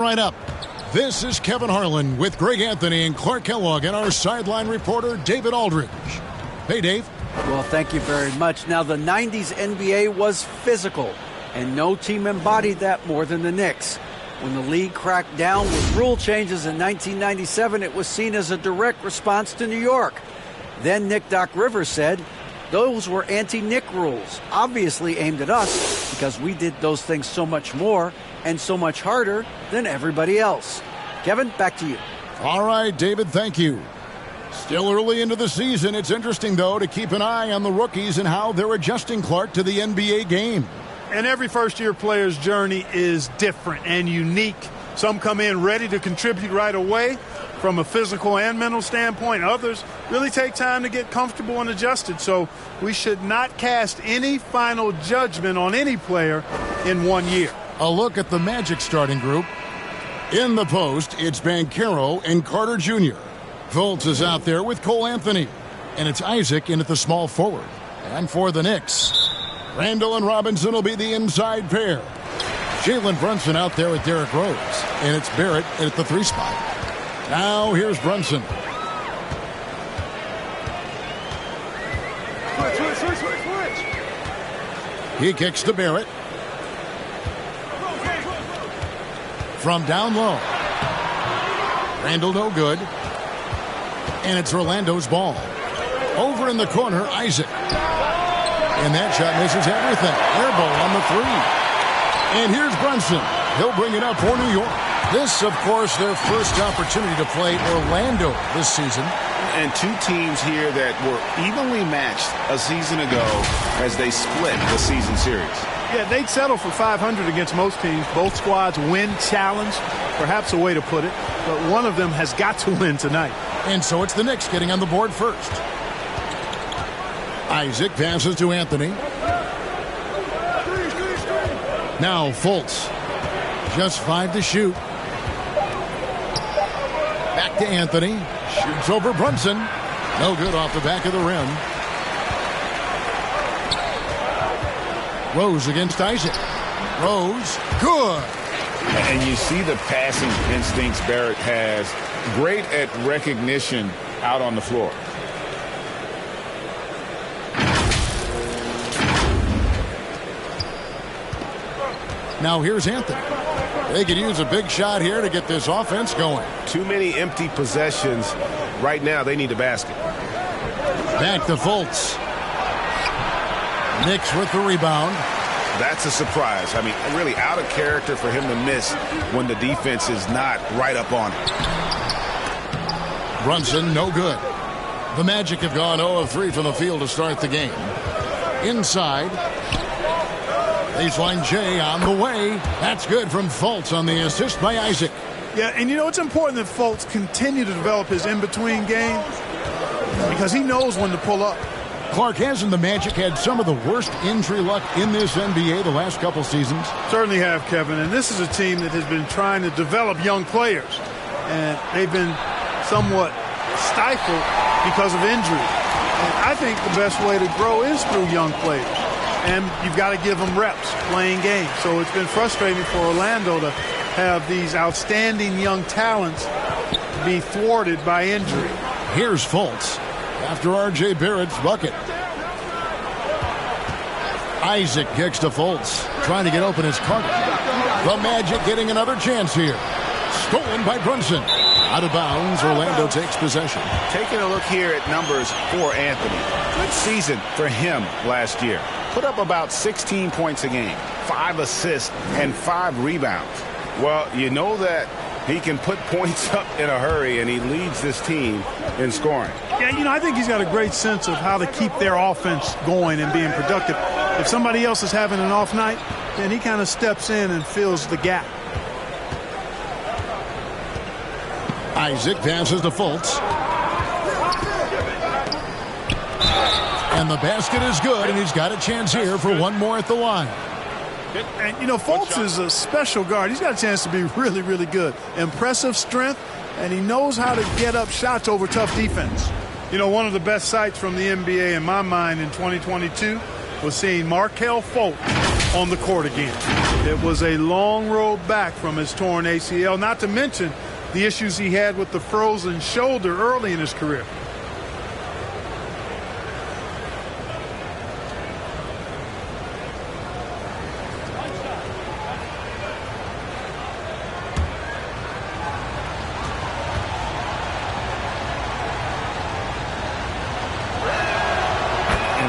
Right up. This is Kevin Harlan with Greg Anthony and Clark Kellogg and our sideline reporter David Aldridge. Hey, Dave. Well, thank you very much. Now, the 90s NBA was physical, and no team embodied that more than the Knicks. When the league cracked down with rule changes in 1997, it was seen as a direct response to New York. Then Nick Doc Rivers said, those were anti-Nick rules, obviously aimed at us because we did those things so much more and so much harder than everybody else. Kevin, back to you. All right, David, thank you. Still early into the season. It's interesting, though, to keep an eye on the rookies and how they're adjusting, Clark, to the NBA game. And every first-year player's journey is different and unique. Some come in ready to contribute right away from a physical and mental standpoint. Others really take time to get comfortable and adjusted. So we should not cast any final judgment on any player in 1 year. A look at the Magic starting group. In the post, it's Banchero and Carter Jr. Fultz is out there with Cole Anthony. And it's Isaac in at the small forward. And for the Knicks, Randall and Robinson will be the inside pair. Jalen Brunson out there with Derrick Rose. And it's Barrett at the 3 spot. Now here's Brunson. Switch. He kicks to Barrett. From down low. Randall no good. And it's Orlando's ball. Over in the corner, Isaac. And that shot misses everything. Air ball on the 3. And here's Brunson. He'll bring it up for New York. This, of course, their first opportunity to play Orlando this season. And two teams here that were evenly matched a season ago as they split the season series. Yeah, they'd settle for 500 against most teams. Both squads win challenge, perhaps a way to put it. But one of them has got to win tonight. And so it's the Knicks getting on the board first. Isaac passes to Anthony. Now Fultz. Just 5 to shoot. Back to Anthony. Shoots over Brunson. No good off the back of the rim. Rose against Isaac. Rose. Good. And you see the passing instincts Barrett has. Great at recognition out on the floor. Now here's Anthony. They could use a big shot here to get this offense going. Too many empty possessions. Right now, they need a basket. Back to Fultz. Knicks with the rebound. That's a surprise. I mean, really out of character for him to miss when the defense is not right up on it. Brunson, no good. The Magic have gone 0 of 3 from the field to start the game. Inside. Baseline J on the way. That's good from Fultz on the assist by Isaac. Yeah, and you know, it's important that Fultz continue to develop his in-between game because he knows when to pull up. Clark, hasn't the Magic had some of the worst injury luck in this NBA the last couple seasons? Certainly have, Kevin, and this is a team that has been trying to develop young players, and they've been somewhat stifled because of injury. And I think the best way to grow is through young players. And you've got to give them reps playing games. So it's been frustrating for Orlando to have these outstanding young talents be thwarted by injury. Here's Fultz after R.J. Barrett's bucket. Isaac kicks to Fultz, trying to get open his Carter. The Magic getting another chance here. Stolen by Brunson. Out of bounds, Orlando takes possession. Taking a look here at numbers for Anthony. Good season for him last year. Put up about 16 points a game, 5 assists, and 5 rebounds. Well, you know that he can put points up in a hurry, and he leads this team in scoring. Yeah, you know, I think he's got a great sense of how to keep their offense going and being productive. If somebody else is having an off night, then he kind of steps in and fills the gap. Isaac passes to Fultz. And the basket is good, and he's got a chance here for one more at the line. And, you know, Fultz is a special guard. He's got a chance to be really, really good. Impressive strength, and he knows how to get up shots over tough defense. You know, one of the best sights from the NBA in my mind in 2022 was seeing Markelle Fultz on the court again. It was a long road back from his torn ACL, not to mention the issues he had with the frozen shoulder early in his career.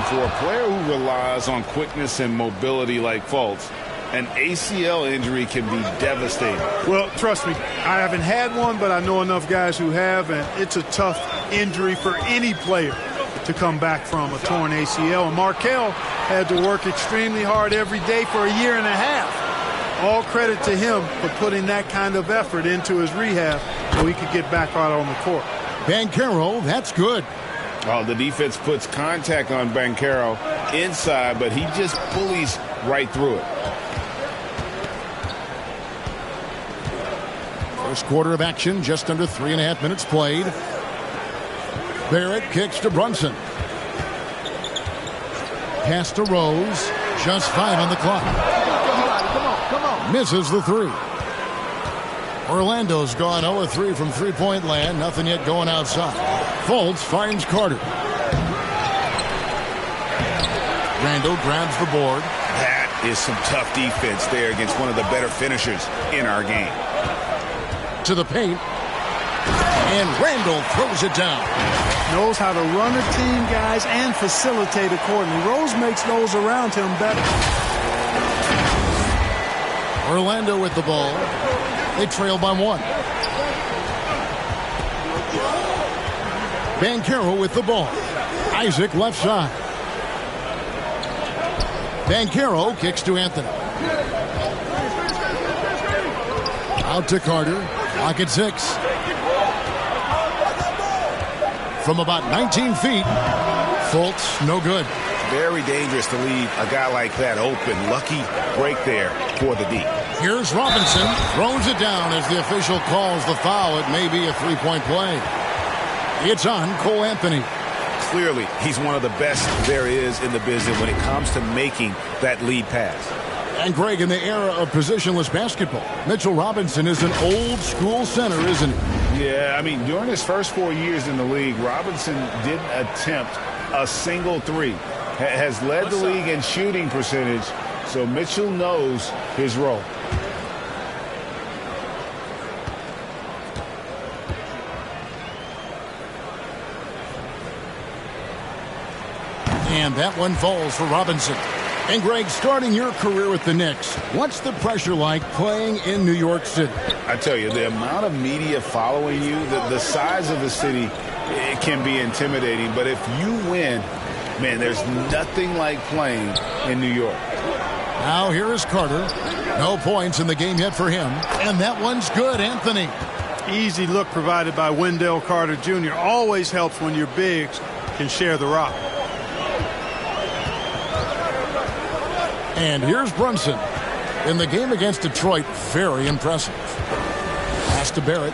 For a player who relies on quickness and mobility like Fultz, an ACL injury can be devastating. Well, trust me, I haven't had one, but I know enough guys who have, and it's a tough injury for any player to come back from, a torn ACL. And Markelle had to work extremely hard every day for a year and a half. All credit to him for putting that kind of effort into his rehab so he could get back out on the court. Banchero, that's good. Oh, the defense puts contact on Banchero inside, but he just bullies right through it. First quarter of action, just under 3.5 minutes played. Barrett kicks to Brunson. Pass to Rose. Just 5 on the clock. Come on. Misses the three. Orlando's gone 0-3 from three-point land. Nothing yet going outside. Fultz finds Carter. Randall grabs the board. That is some tough defense there against one of the better finishers in our game. To the paint. And Randall throws it down. Knows how to run a team, guys, and facilitate accordingly. Rose makes those around him better. Orlando with the ball. They trail by 1. Banchero with the ball. Isaac left side. Banchero kicks to Anthony. Out to Carter. Clock at 6. From about 19 feet. Fultz, no good. Very dangerous to leave a guy like that open. Lucky break there for the D. Here's Robinson. Throws it down as the official calls the foul. It may be a three-point play. It's on Cole Anthony. Clearly, he's one of the best there is in the business when it comes to making that lead pass. And Greg, in the era of positionless basketball, Mitchell Robinson is an old-school center, isn't he? Yeah, I mean, during his first 4 years in the league, Robinson didn't attempt a single three. Has led the league in shooting percentage, so Mitchell knows his role. And that one falls for Robinson. And Greg, starting your career with the Knicks, what's the pressure like playing in New York City? I tell you, the amount of media following you, the size of the city, it can be intimidating. But if you win, man, there's nothing like playing in New York. Now here is Carter. No points in the game yet for him. And that one's good, Anthony. Easy look provided by Wendell Carter Jr. Always helps when your bigs can share the rock. And here's Brunson. In the game against Detroit, very impressive. Pass to Barrett.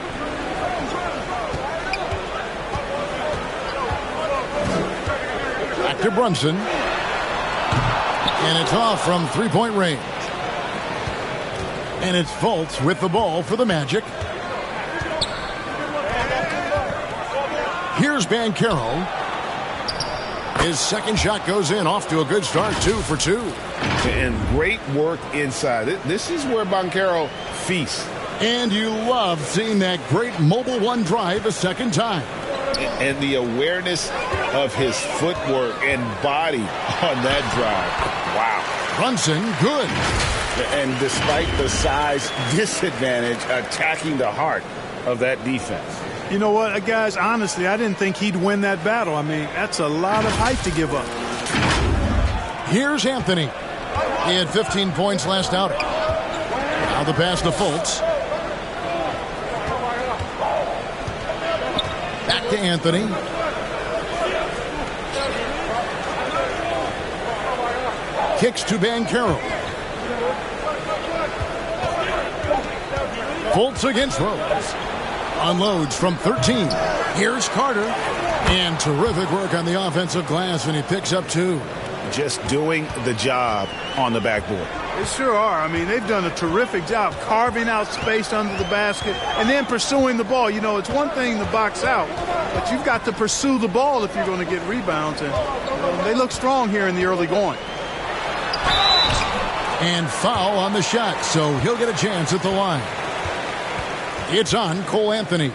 Back to Brunson. And it's off from three-point range. And it's Fultz with the ball for the Magic. Here's Banchero. His second shot goes in, off to a good start, 2 for 2. And great work inside. This is where Banchero feasts. And you love seeing that great mobile one drive a second time. And the awareness of his footwork and body on that drive. Wow. Brunson, good. And despite the size disadvantage, attacking the heart of that defense. You know what, guys, honestly, I didn't think he'd win that battle. I mean, that's a lot of height to give up. Here's Anthony. He had 15 points last outing. Now the pass to Fultz. Back to Anthony. Kicks to Banchero. Fultz against Rose. Unloads from 13. Here's Carter. And terrific work on the offensive glass, and he picks up 2. Just doing the job on the backboard. They sure are. I mean, they've done a terrific job carving out space under the basket and then pursuing the ball. You know, it's one thing to box out, but you've got to pursue the ball if you're going to get rebounds. And they look strong here in the early going. And foul on the shot, so he'll get a chance at the line. It's on Cole Anthony.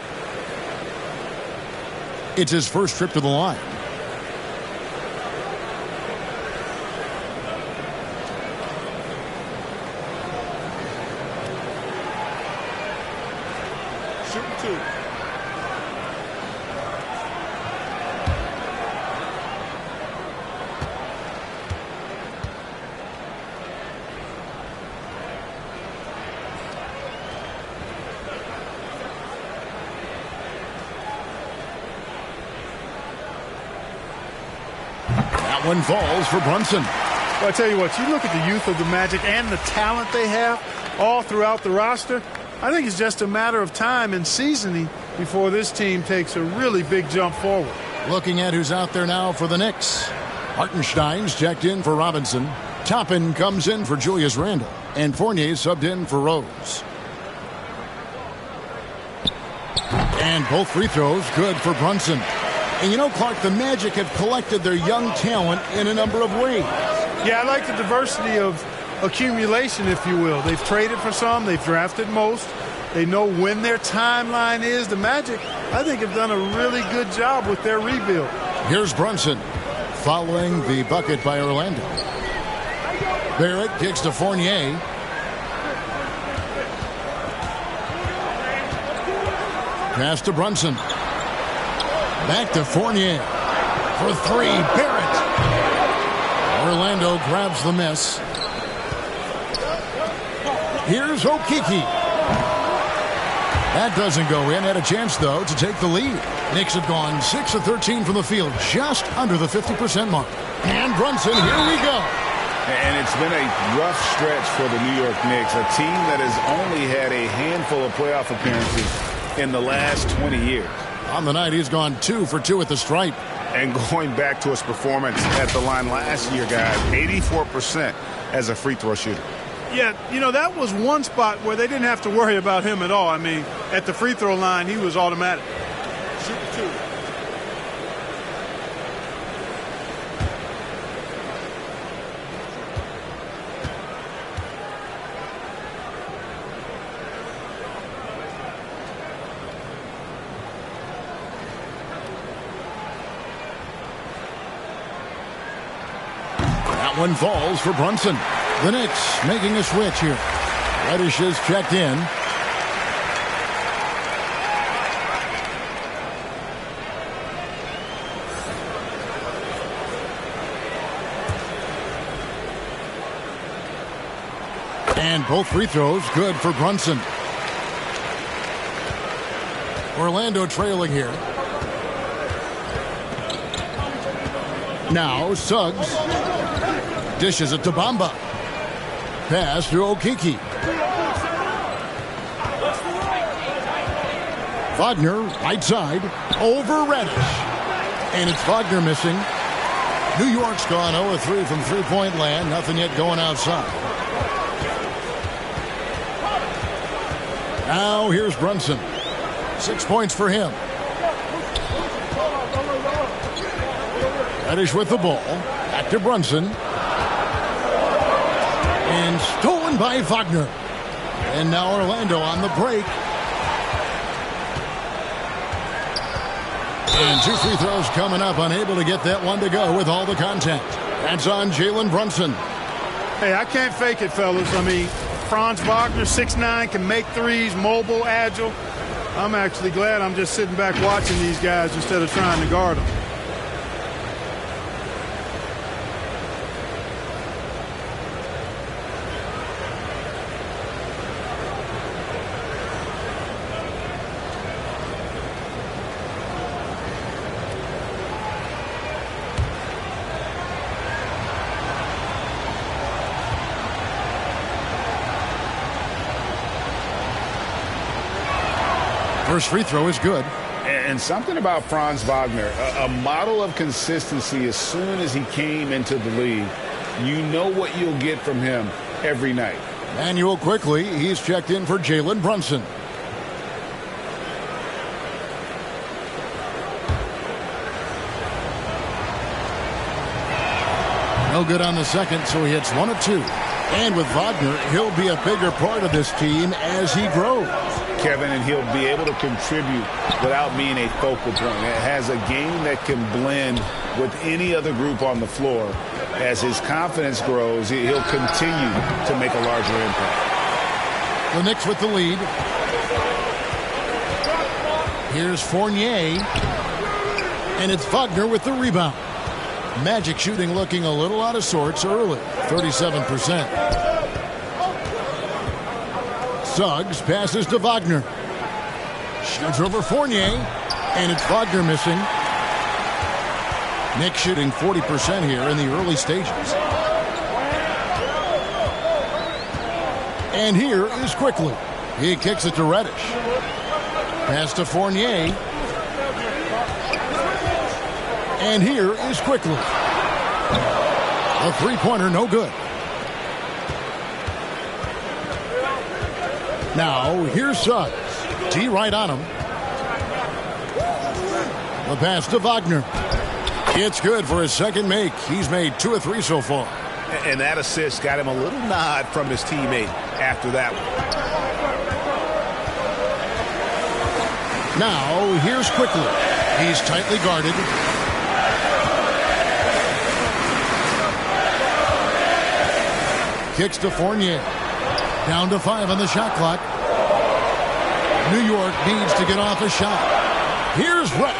It's his first trip to the line. Shooting two. That one falls for Brunson. Well, I tell you what, you look at the youth of the Magic and the talent they have all throughout the roster. I think it's just a matter of time and seasoning before this team takes a really big jump forward. Looking at who's out there now for the Knicks. Hartenstein's checked in for Robinson. Toppin comes in for Julius Randle. And Fournier subbed in for Rose. And both free throws good for Brunson. And you know, Clark, the Magic have collected their young talent in a number of ways. Yeah, I like the diversity of accumulation, if you will. They've traded for some. They've drafted most. They know when their timeline is. The Magic, I think, have done a really good job with their rebuild. Here's Brunson following the bucket by Orlando. Barrett kicks to Fournier. Pass to Brunson. Back to Fournier. For three, Barrett. Orlando grabs the miss. Here's Okeke. That doesn't go in. Had a chance, though, to take the lead. Knicks have gone 6 of 13 from the field, just under the 50% mark. And Brunson, here we go. And it's been a rough stretch for the New York Knicks, a team that has only had a handful of playoff appearances in the last 20 years. On the night, he's gone 2 for 2 at the stripe. And going back to his performance at the line last year, guys, 84% as a free throw shooter. Yeah, you know, that was one spot where they didn't have to worry about him at all. I mean, at the free throw line, he was automatic. Shooting two. That one falls for Brunson. The Knicks making a switch here. Reddish is checked in. And both free throws good for Brunson. Orlando trailing here. Now Suggs dishes it to Bamba. Pass to Okeke. Wagner, right side, over Reddish. And it's Wagner missing. New York's gone 0-3 from three-point land. Nothing yet going outside. Now here's Brunson. 6 points for him. Reddish with the ball. Back to Brunson. And stolen by Wagner. And now Orlando on the break. And 2 free throws coming up. Unable to get that one to go with all the contact. That's on Jalen Brunson. Hey, I can't fake it, fellas. I mean, Franz Wagner, 6'9", can make threes, mobile, agile. I'm actually glad I'm just sitting back watching these guys instead of trying to guard them. First free throw is good. And something about Franz Wagner, a model of consistency. As soon as he came into the league, you know what you'll get from him every night. Manuel quickly. He's checked in for Jalen Brunson. No good on the second, so he hits 1 of 2. And with Wagner, he'll be a bigger part of this team as he grows. Kevin, and he'll be able to contribute without being a focal point. It has a game that can blend with any other group on the floor. As his confidence grows, he'll continue to make a larger impact. The Knicks with the lead. Here's Fournier. And it's Wagner with the rebound. Magic shooting looking a little out of sorts early, 37%. Suggs passes to Wagner. Shoots over Fournier, and it's Wagner missing. Knicks shooting 40% here in the early stages. And here is Quickly. He kicks it to Reddish. Pass to Fournier. And here is Quickly. A three-pointer, no good. Now, here's Suggs. T right on him. The pass to Wagner. It's good for his second make. He's made 2 of 3 so far. And that assist got him a little nod from his teammate after that one. Now, here's Quickly. He's tightly guarded. Kicks to Fournier. Down to 5 on the shot clock. New York needs to get off a shot. Here's Reddish.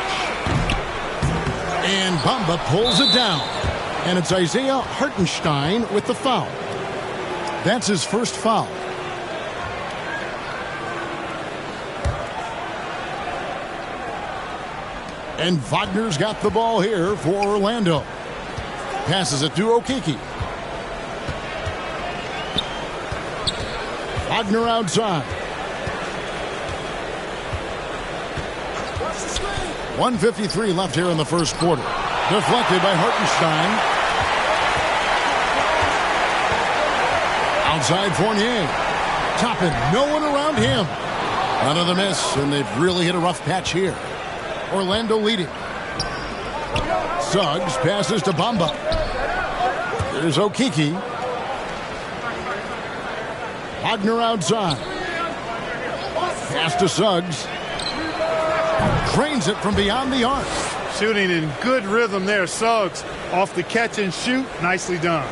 And Bamba pulls it down. And it's Isaiah Hartenstein with the foul. That's his first foul. And Wagner's got the ball here for Orlando. Passes it to Okeke. Wagner outside. 1:53 left here in the first quarter. Deflected by Hartenstein. Outside Fournier. Toppin, no one around him. Another miss, and they've really hit a rough patch here. Orlando leading. Suggs passes to Bamba. There's Okeke. Wagner outside. Pass to Suggs. Drains it from beyond the arc. Shooting in good rhythm there. Suggs off the catch and shoot. Nicely done.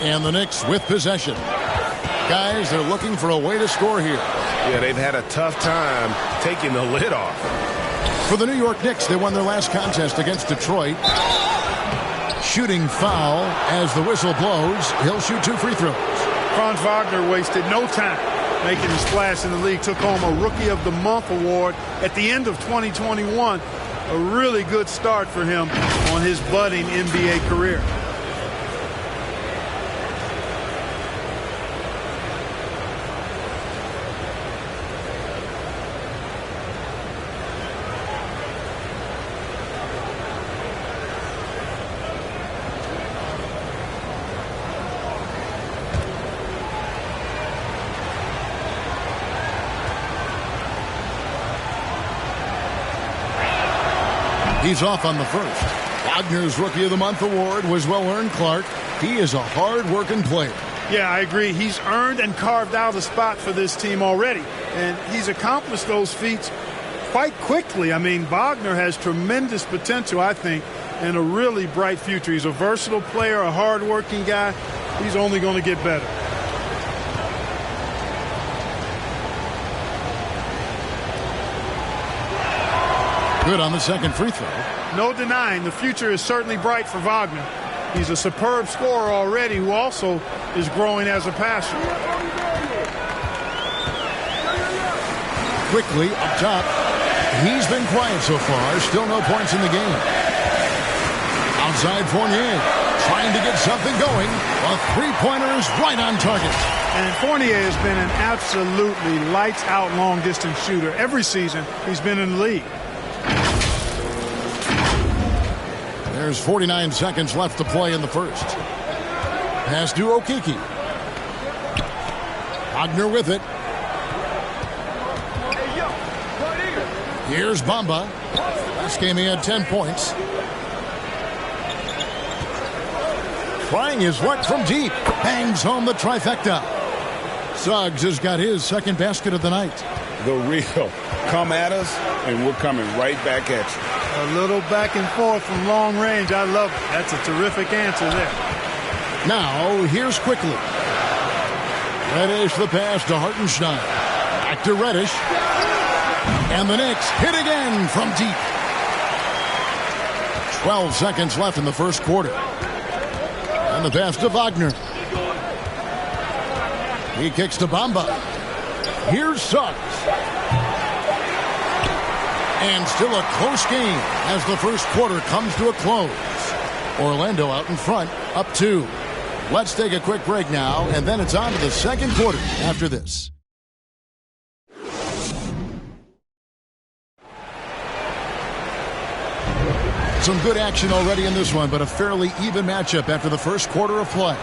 And the Knicks with possession. Guys, they're looking for a way to score here. Yeah, they've had a tough time taking the lid off. For the New York Knicks, they won their last contest against Detroit. Shooting foul as the whistle blows. He'll shoot 2 free throws. Franz Wagner wasted no time making a splash in the league. Took home a Rookie of the Month award at the end of 2021. A really good start for him on his budding NBA career. He's off on the first. Wagner's Rookie of the Month award was well-earned, Clark. He is a hard-working player. Yeah, I agree. He's earned and carved out a spot for this team already. And he's accomplished those feats quite quickly. I mean, Wagner has tremendous potential, I think, and a really bright future. He's a versatile player, a hard-working guy. He's only going to get better. Good on the second free throw. No denying the future is certainly bright for Wagner. He's a superb scorer already who also is growing as a passer. Quickly up top. He's been quiet so far. Still no points in the game. Outside Fournier. Trying to get something going. A three-pointer is right on target. And Fournier has been an absolutely lights-out long-distance shooter every season he's been in the league. There's 49 seconds left to play in the first. Pass to Okeke. Wagner with it. Here's Bamba. Last game he had 10 points. Trying his luck from deep. Bangs home the trifecta. Suggs has got his second basket of the night. The real come at us, and we're coming right back at you. A little back and forth from long range. I love it. That's a terrific answer there. Now, here's Quickly. Reddish the pass to Hartenstein. Back to Reddish. And the Knicks hit again from deep. 12 seconds left in the first quarter. And the pass to Wagner. He kicks to Bamba. Here's Suggs. And still a close game as the first quarter comes to a close. Orlando out in front, up 2. Let's take a quick break now, and then it's on to the second quarter after this. Some good action already in this one, but a fairly even matchup after the first quarter of play.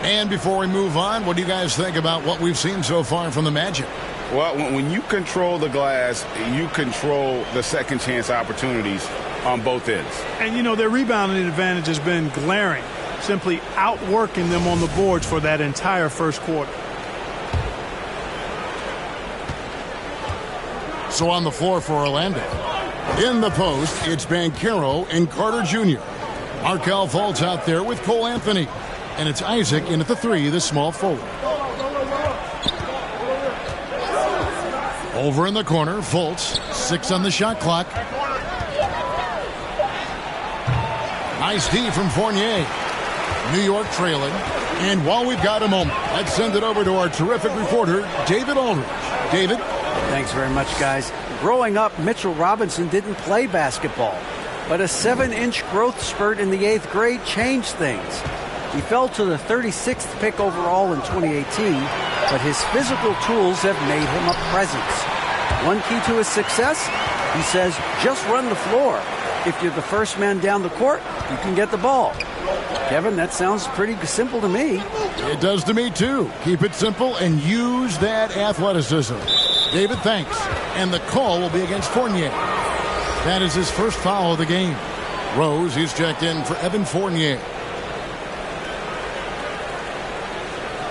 And before we move on, what do you guys think about what we've seen so far from the Magic? Well, when you control the glass, you control the second chance opportunities on both ends. And, you know, their rebounding advantage has been glaring, simply outworking them on the boards for that entire first quarter. So on the floor for Orlando. In the post, it's Banchero and Carter Jr. Markelle Fultz out there with Cole Anthony. And it's Isaac in at the 3, the small forward. Over in the corner, Fultz, 6 on the shot clock. Nice D from Fournier. New York trailing. And while we've got a moment, let's send it over to our terrific reporter, David Aldridge. David? Thanks very much, guys. Growing up, Mitchell Robinson didn't play basketball, but a 7-inch growth spurt in the 8th grade changed things. He fell to the 36th pick overall in 2018, but his physical tools have made him a presence. One key to his success, he says, just run the floor. If you're the first man down the court, you can get the ball. Kevin, that sounds pretty simple to me. It does to me, too. Keep it simple and use that athleticism. David, thanks. And the call will be against Fournier. That is his first foul of the game. Rose, he's checked in for Evan Fournier.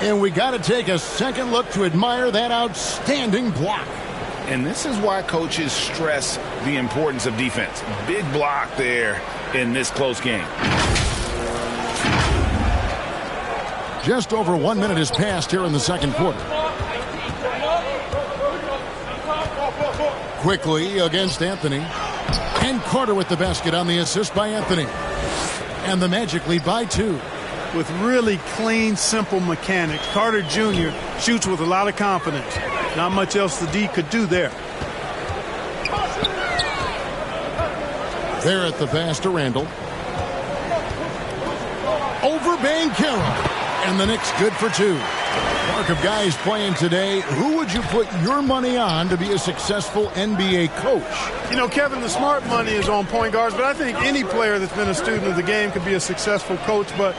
And we got to take a second look to admire that outstanding block. And this is why coaches stress the importance of defense. Big block there in this close game. Just over 1 minute has passed here in the second quarter. Quickly against Anthony. And Carter with the basket on the assist by Anthony. And the Magic lead by 2. With really clean, simple mechanics, Carter Jr. shoots with a lot of confidence. Not much else the D could do there. There at the pass to Randall. Over Banchero. And the Knicks good for 2. Mark of guys playing today, who would you put your money on to be a successful NBA coach? You know, Kevin, the smart money is on point guards, but I think any player that's been a student of the game could be a successful coach. But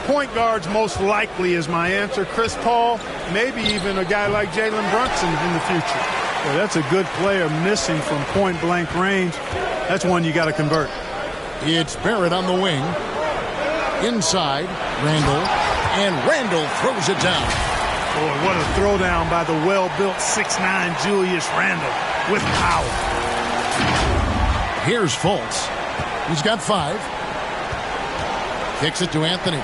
point guards most likely is my answer. Chris Paul, maybe even a guy like Jalen Brunson in the future. Well, that's a good player missing from point-blank range. That's one you got to convert. It's Barrett on the wing. Inside, Randall. And Randall throws it down. Boy, what a throwdown by the well-built 6'9" Julius Randle with power. Here's Fultz. He's got 5. Kicks it to Anthony.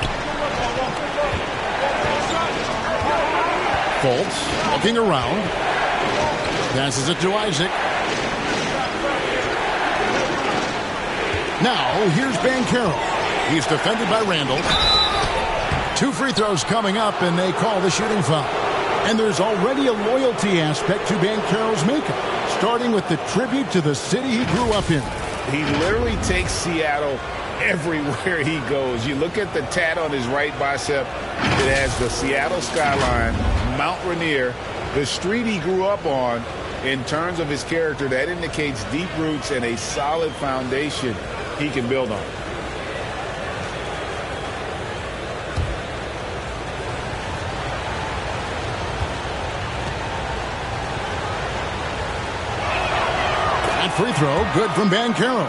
Fultz looking around. Passes it to Isaac. Now, here's Banchero. He's defended by Randall. 2 free throws coming up, and they call the shooting foul. And there's already a loyalty aspect to Banchero's makeup, starting with the tribute to the city he grew up in. He literally takes Seattle everywhere he goes. You look at the tat on his right bicep. It has the Seattle skyline, Mount Rainier, the street he grew up on. In terms of his character, that indicates deep roots and a solid foundation he can build on. free throw, good from Banchero.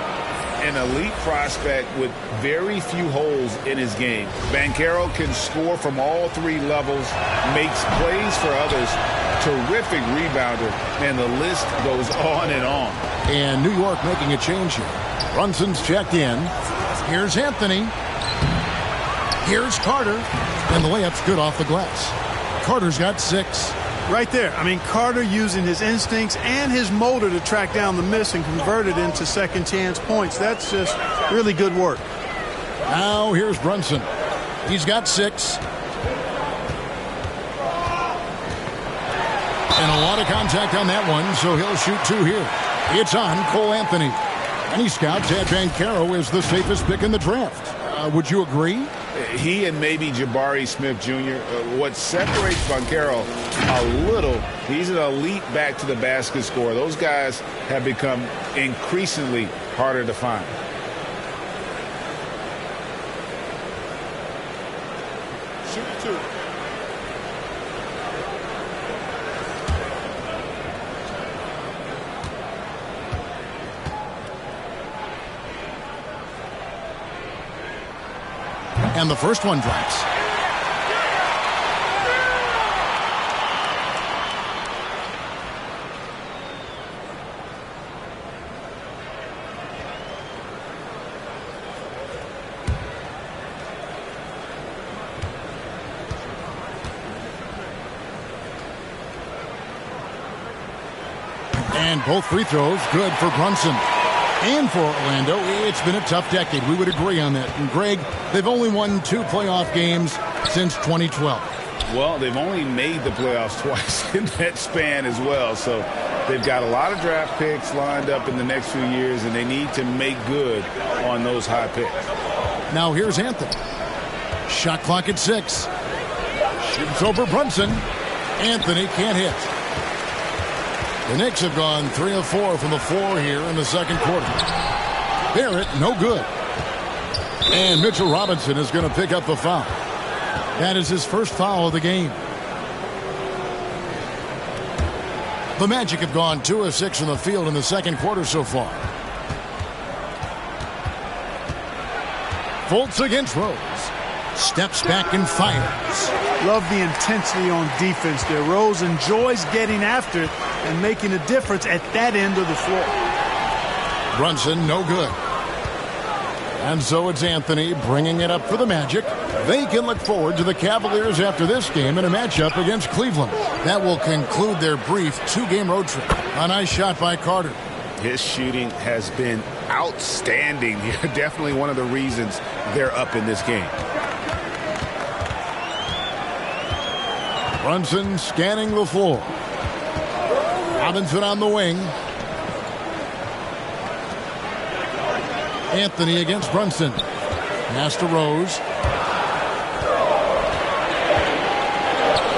An elite prospect with very few holes in his game. Banchero can score from all three levels, makes plays for others, terrific rebounder, and the list goes on and on. And New York making a change here. Brunson's checked in. Here's Anthony. Here's Carter. And the layup's good off the glass. Carter's got 6. Right there. I mean, Carter using his instincts and his motor to track down the miss and convert it into second chance points. That's just really good work. Now here's Brunson. He's got 6. And a lot of contact on that one, so he'll shoot 2 here. It's on Cole Anthony. Many scouts had Banchero as the safest pick in the draft. Would you agree? He and maybe Jabari Smith Jr. What separates Banchero a little, he's an elite back to the basket scorer. Those guys have become increasingly harder to find. Shoot 2. And the first one drops. And both free throws good for Brunson. And for Orlando, it's been a tough decade. We would agree on that. And Greg, they've only won 2 playoff games since 2012. Well, they've only made the playoffs twice in that span as well. So they've got a lot of draft picks lined up in the next few years, and they need to make good on those high picks. Now here's Anthony. Shot clock at 6. Shoots over Brunson. Anthony can't hit. The Knicks have gone 3 of 4 from the floor here in the second quarter. Barrett, no good. And Mitchell Robinson is going to pick up the foul. That is his first foul of the game. The Magic have gone 2 of 6 from the field in the second quarter so far. Fultz against Rose. Steps back and fires. Love the intensity on defense there. Rose enjoys getting after it and making a difference at that end of the floor. Brunson, no good. And so it's Anthony bringing it up for the Magic. They can look forward to the Cavaliers after this game in a matchup against Cleveland. That will conclude their brief 2-game road trip. A nice shot by Carter. His shooting has been outstanding. Definitely one of the reasons they're up in this game. Brunson scanning the floor. Robinson on the wing. Anthony against Brunson. Pass to Rose.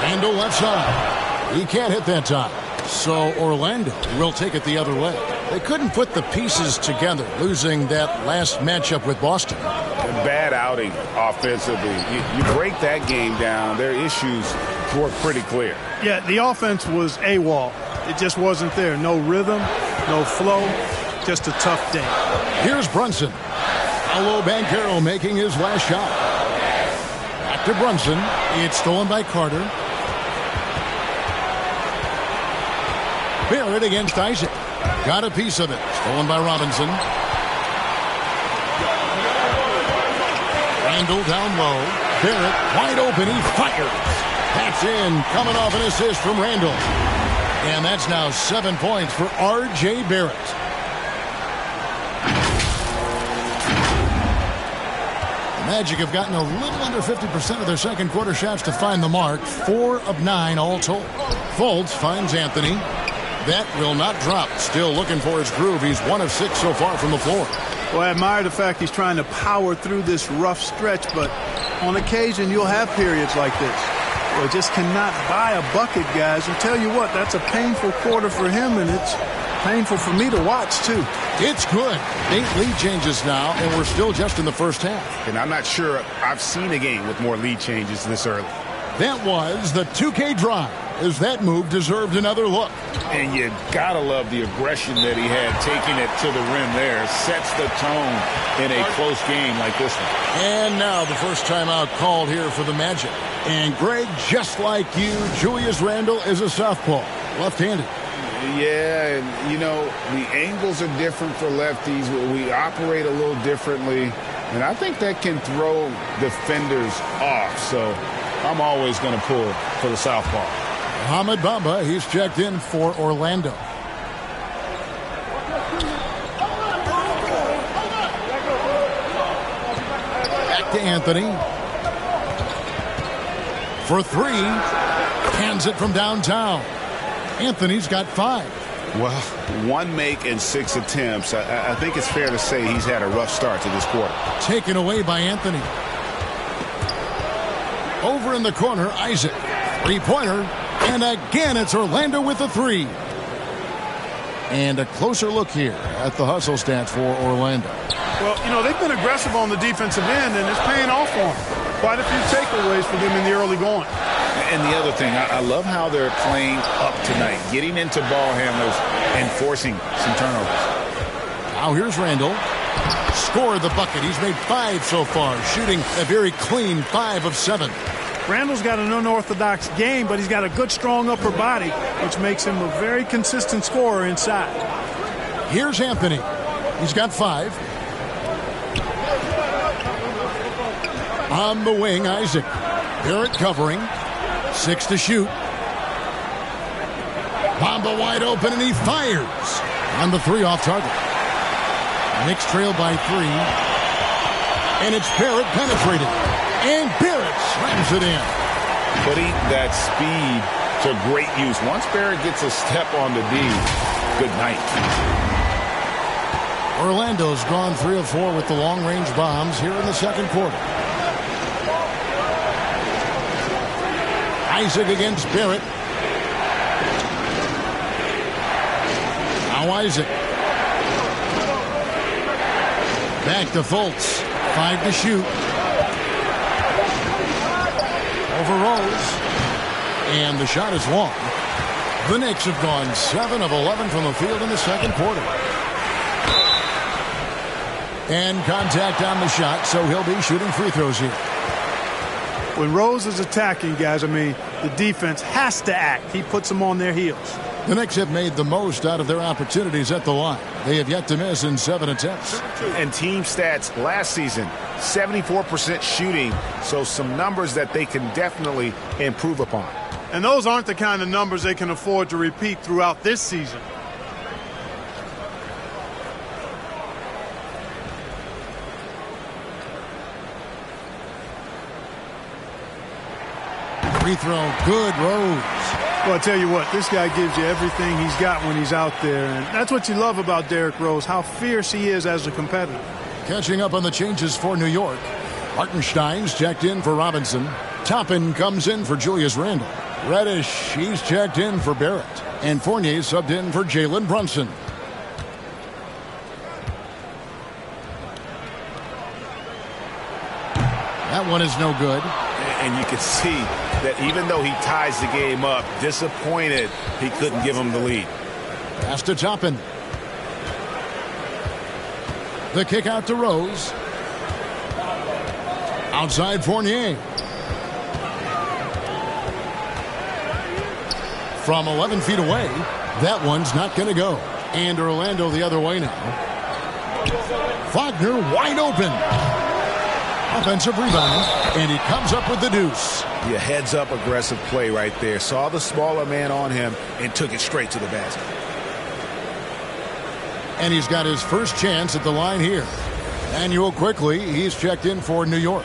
Randall left side. He can't hit that time. So Orlando will take it the other way. They couldn't put the pieces together, losing that last matchup with Boston. A bad outing offensively. You break that game down, their issues were pretty clear. Yeah, the offense was AWOL. It just wasn't there. No rhythm, no flow, just a tough day. Here's Brunson. Paolo Banchero making his last shot. Back to Brunson. It's stolen by Carter. Barrett against Isaac. Got a piece of it. Stolen by Robinson. Randall down low. Barrett wide open. He fires. That's in. Coming off an assist from Randall. And that's now 7 points for R.J. Barrett. The Magic have gotten a little under 50% of their second quarter shots to find the mark. 4 of 9 all told. Fultz finds Anthony. That will not drop. Still looking for his groove. He's 1 of 6 so far from the floor. Well, I admire the fact he's trying to power through this rough stretch, but on occasion you'll have periods like this where just cannot buy a bucket, guys. And tell you what, that's a painful quarter for him, and it's painful for me to watch, too. It's good. 8 lead changes now, and we're still just in the first half. And I'm not sure I've seen a game with more lead changes this early. That was the 2K drive. as that move deserved another look. And you gotta love the aggression that he had, taking it to the rim there. Sets the tone in a close game like this one. And now the first timeout called here for the Magic. And Greg, just like you, Julius Randle is a southpaw, left-handed. Yeah, and you know, the angles are different for lefties. We operate a little differently, and I think that can throw defenders off. So I'm always going to pull for the southpaw. Mohamed Bamba, he's checked in for Orlando. Back to Anthony. For three. Hands it from downtown. Anthony's got 5. Well, 1 make and 6 attempts. I think it's fair to say he's had a rough start to this quarter. Taken away by Anthony. Over in the corner, Isaac. 3-pointer. And again, it's Orlando with a 3. And a closer look here at the hustle stats for Orlando. Well, you know, they've been aggressive on the defensive end, and it's paying off for them. Quite a few takeaways for them in the early going. And the other thing, I love how they're playing up tonight, getting into ball handlers and forcing some turnovers. Now here's Randle. Scored the bucket. He's made 5 so far, shooting a very clean 5 of 7. Randle's got an unorthodox game, but he's got a good, strong upper body, which makes him a very consistent scorer inside. Here's Anthony. He's got 5. On the wing, Isaac. Barrett covering. 6 to shoot. Bamba wide open, and he fires. On the 3 off target. Knicks trail by 3. And it's Barrett penetrated. And Barrett slams it in. Putting that speed to great use. Once Barrett gets a step on the D, good night. Orlando's gone 3 of 4 with the long-range bombs here in the second quarter. Isaac against Barrett. Now Isaac. Back to Fultz. 5 to shoot. Over Rose. And the shot is long. The Knicks have gone 7 of 11 from the field in the second quarter. And contact on the shot, so he'll be shooting free throws here. When Rose is attacking, guys, I mean, the defense has to act. He puts them on their heels. The Knicks have made the most out of their opportunities at the line. They have yet to miss in 7 attempts. And team stats last season, 74% shooting, so some numbers that they can definitely improve upon. And those aren't the kind of numbers they can afford to repeat throughout this season. Free throw, good, Rose. Well, I tell you what, this guy gives you everything he's got when he's out there. And that's what you love about Derrick Rose, how fierce he is as a competitor. Catching up on the changes for New York. Hartenstein's checked in for Robinson. Toppin comes in for Julius Randle. Reddish, he's checked in for Barrett. And Fournier subbed in for Jalen Brunson. That one is no good. And you can see that even though he ties the game up, disappointed he couldn't give him the lead. Pass to Toppin. The kick out to Rose. Outside Fournier. From 11 feet away, that one's not going to go. And Orlando the other way now. Wagner wide open. Offensive rebound, and he comes up with the deuce. Yeah, heads up aggressive play right there. Saw the smaller man on him and took it straight to the basket. And he's got his first chance at the line here. Manuel quickly, he's checked in for New York.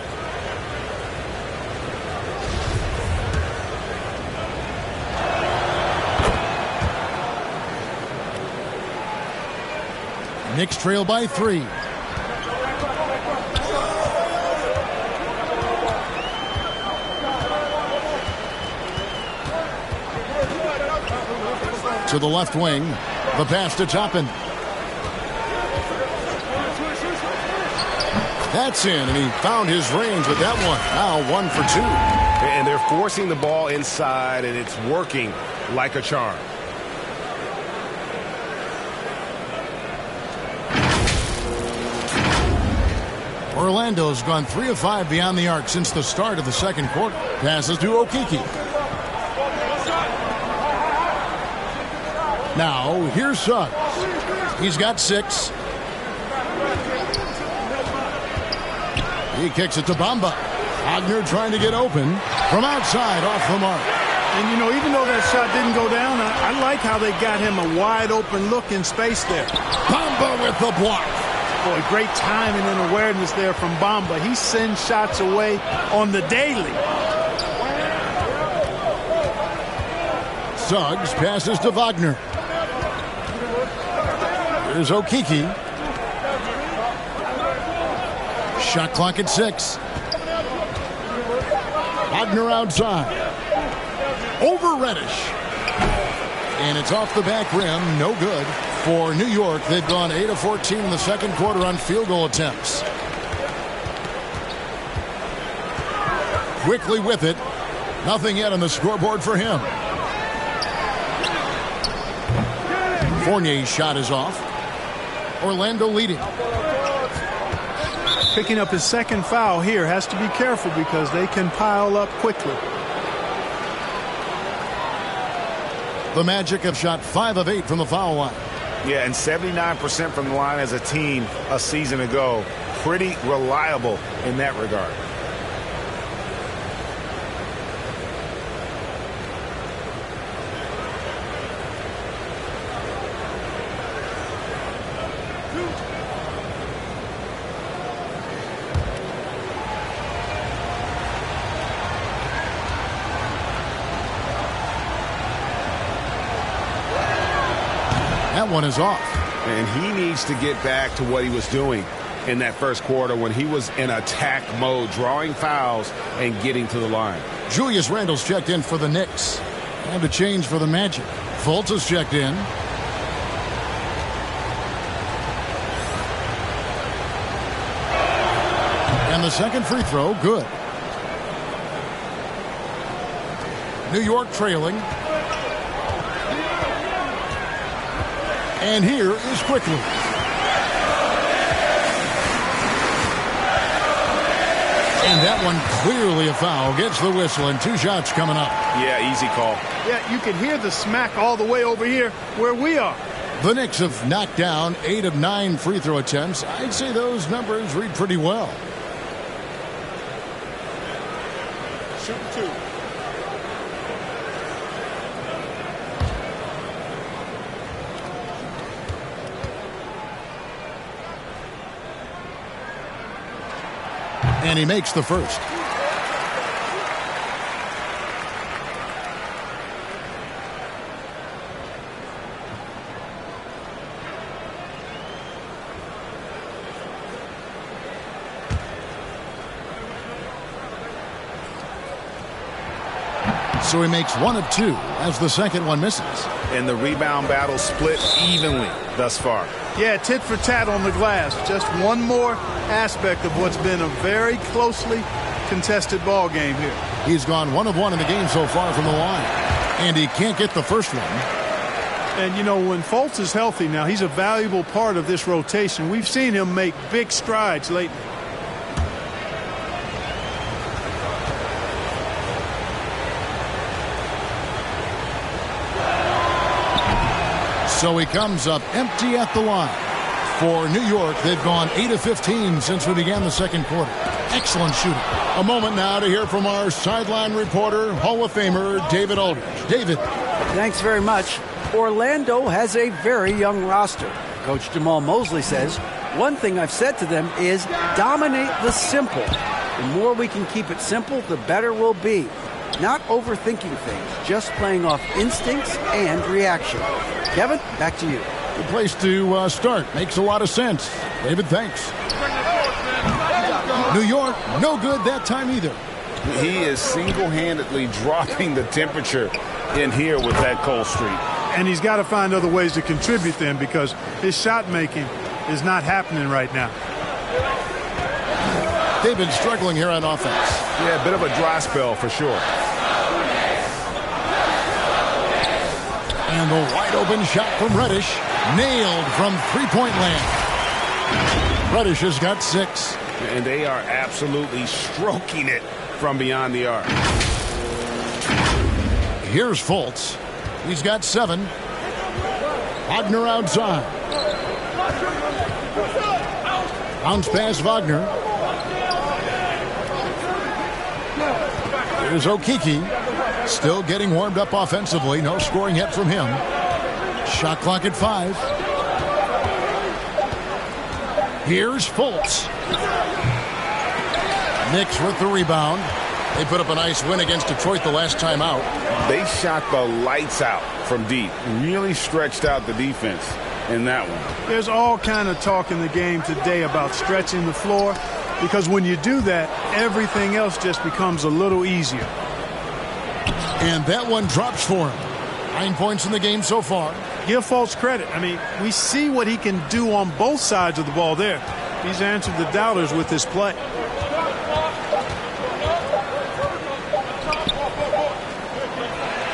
Knicks trail by 3. To the left wing. The pass to Toppin. That's in, and he found his range with that one. Now 1 for 2. And they're forcing the ball inside, and it's working like a charm. Orlando's gone 3 of 5 beyond the arc since the start of the second quarter. Passes to Okeke. Now, here's Suggs. He's got 6. He kicks it to Bamba. Wagner trying to get open from outside off the mark. And, you know, even though that shot didn't go down, I like how they got him a wide-open look in space there. Bamba with the block. Boy, great timing and awareness there from Bamba. He sends shots away on the daily. Suggs passes to Wagner. Here's Okeke. Shot clock at 6. Wagner outside. Over Reddish. And it's off the back rim. No good. For New York, they've gone 8 of 14 in the second quarter on field goal attempts. Quickly with it. Nothing yet on the scoreboard for him. Fournier's shot is off. Orlando leading. Picking up his second foul here. Has to be careful because they can pile up quickly. The Magic have shot 5 of 8 from the foul line. Yeah, and 79% from the line as a team a season ago. Pretty reliable in that regard. That one is off. And he needs to get back to what he was doing in that first quarter when he was in attack mode, drawing fouls and getting to the line. Julius Randle's checked in for the Knicks. And a change for the Magic. Fultz is checked in. And the second free throw, good. New York trailing. And here is Quickly. And that one clearly a foul. Gets the whistle and 2 shots coming up. Yeah, easy call. Yeah, you can hear the smack all the way over here where we are. The Knicks have knocked down 8 of 9 free throw attempts. I'd say those numbers read pretty well. Shoot 2. And he makes the first. So he makes 1 of 2 as the second one misses. And the rebound battle split evenly thus far. Yeah, tit for tat on the glass. Just one more aspect of what's been a very closely contested ball game here. He's gone 1 of 1 in the game so far from the line. And he can't get the first one. And, you know, when Fultz is healthy now, he's a valuable part of this rotation. We've seen him make big strides lately. So he comes up empty at the line. For New York, they've gone 8 of 15 since we began the second quarter. Excellent shooting. A moment now to hear from our sideline reporter, Hall of Famer David Aldridge. David. Thanks very much. Orlando has a very young roster. Coach Jamal Mosley says, one thing I've said to them is dominate the simple. The more we can keep it simple, the better we'll be. Not overthinking things, just playing off instincts and reaction. Kevin, back to you. Good place to start. Makes a lot of sense. David, thanks. New York, no good that time either. He is single-handedly dropping the temperature in here with that cold streak. And he's got to find other ways to contribute then because his shot making is not happening right now. They've been struggling here on offense. Yeah, a bit of a dry spell for sure. And the wide open shot from Reddish. Nailed from three-point land. Reddish has got 6. And they are absolutely stroking it from beyond the arc. Here's Fultz. He's got 7. Wagner outside. Bounce pass Wagner. Here's Okeke. Still getting warmed up offensively. No scoring yet from him. Shot clock at 5. Here's Fultz. Knicks with the rebound. They put up a nice win against Detroit the last time out. They shot the lights out from deep. Really stretched out the defense in that one. There's all kind of talk in the game today about stretching the floor, because when you do that, everything else just becomes a little easier. And that one drops for him. 9 points in the game so far. Give Fultz credit. I mean, we see what he can do on both sides of the ball there. He's answered the doubters with his play.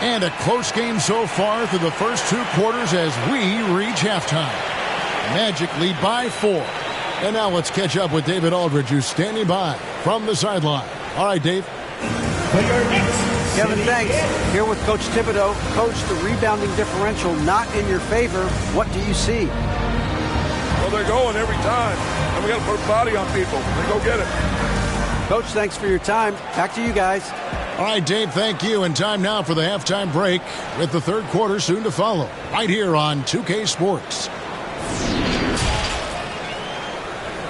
And a close game so far through the first 2 quarters as we reach halftime. Magic lead by 4. And now let's catch up with David Aldridge, who's standing by from the sideline. All right, Dave. Kevin, thanks. Here with Coach Thibodeau. Coach, the rebounding differential not in your favor. What do you see? Well, they're going every time. And we got to put a body on people. They go get it. Coach, thanks for your time. Back to you guys. All right, Dave, thank you. And time now for the halftime break with the third quarter soon to follow. Right here on 2K Sports.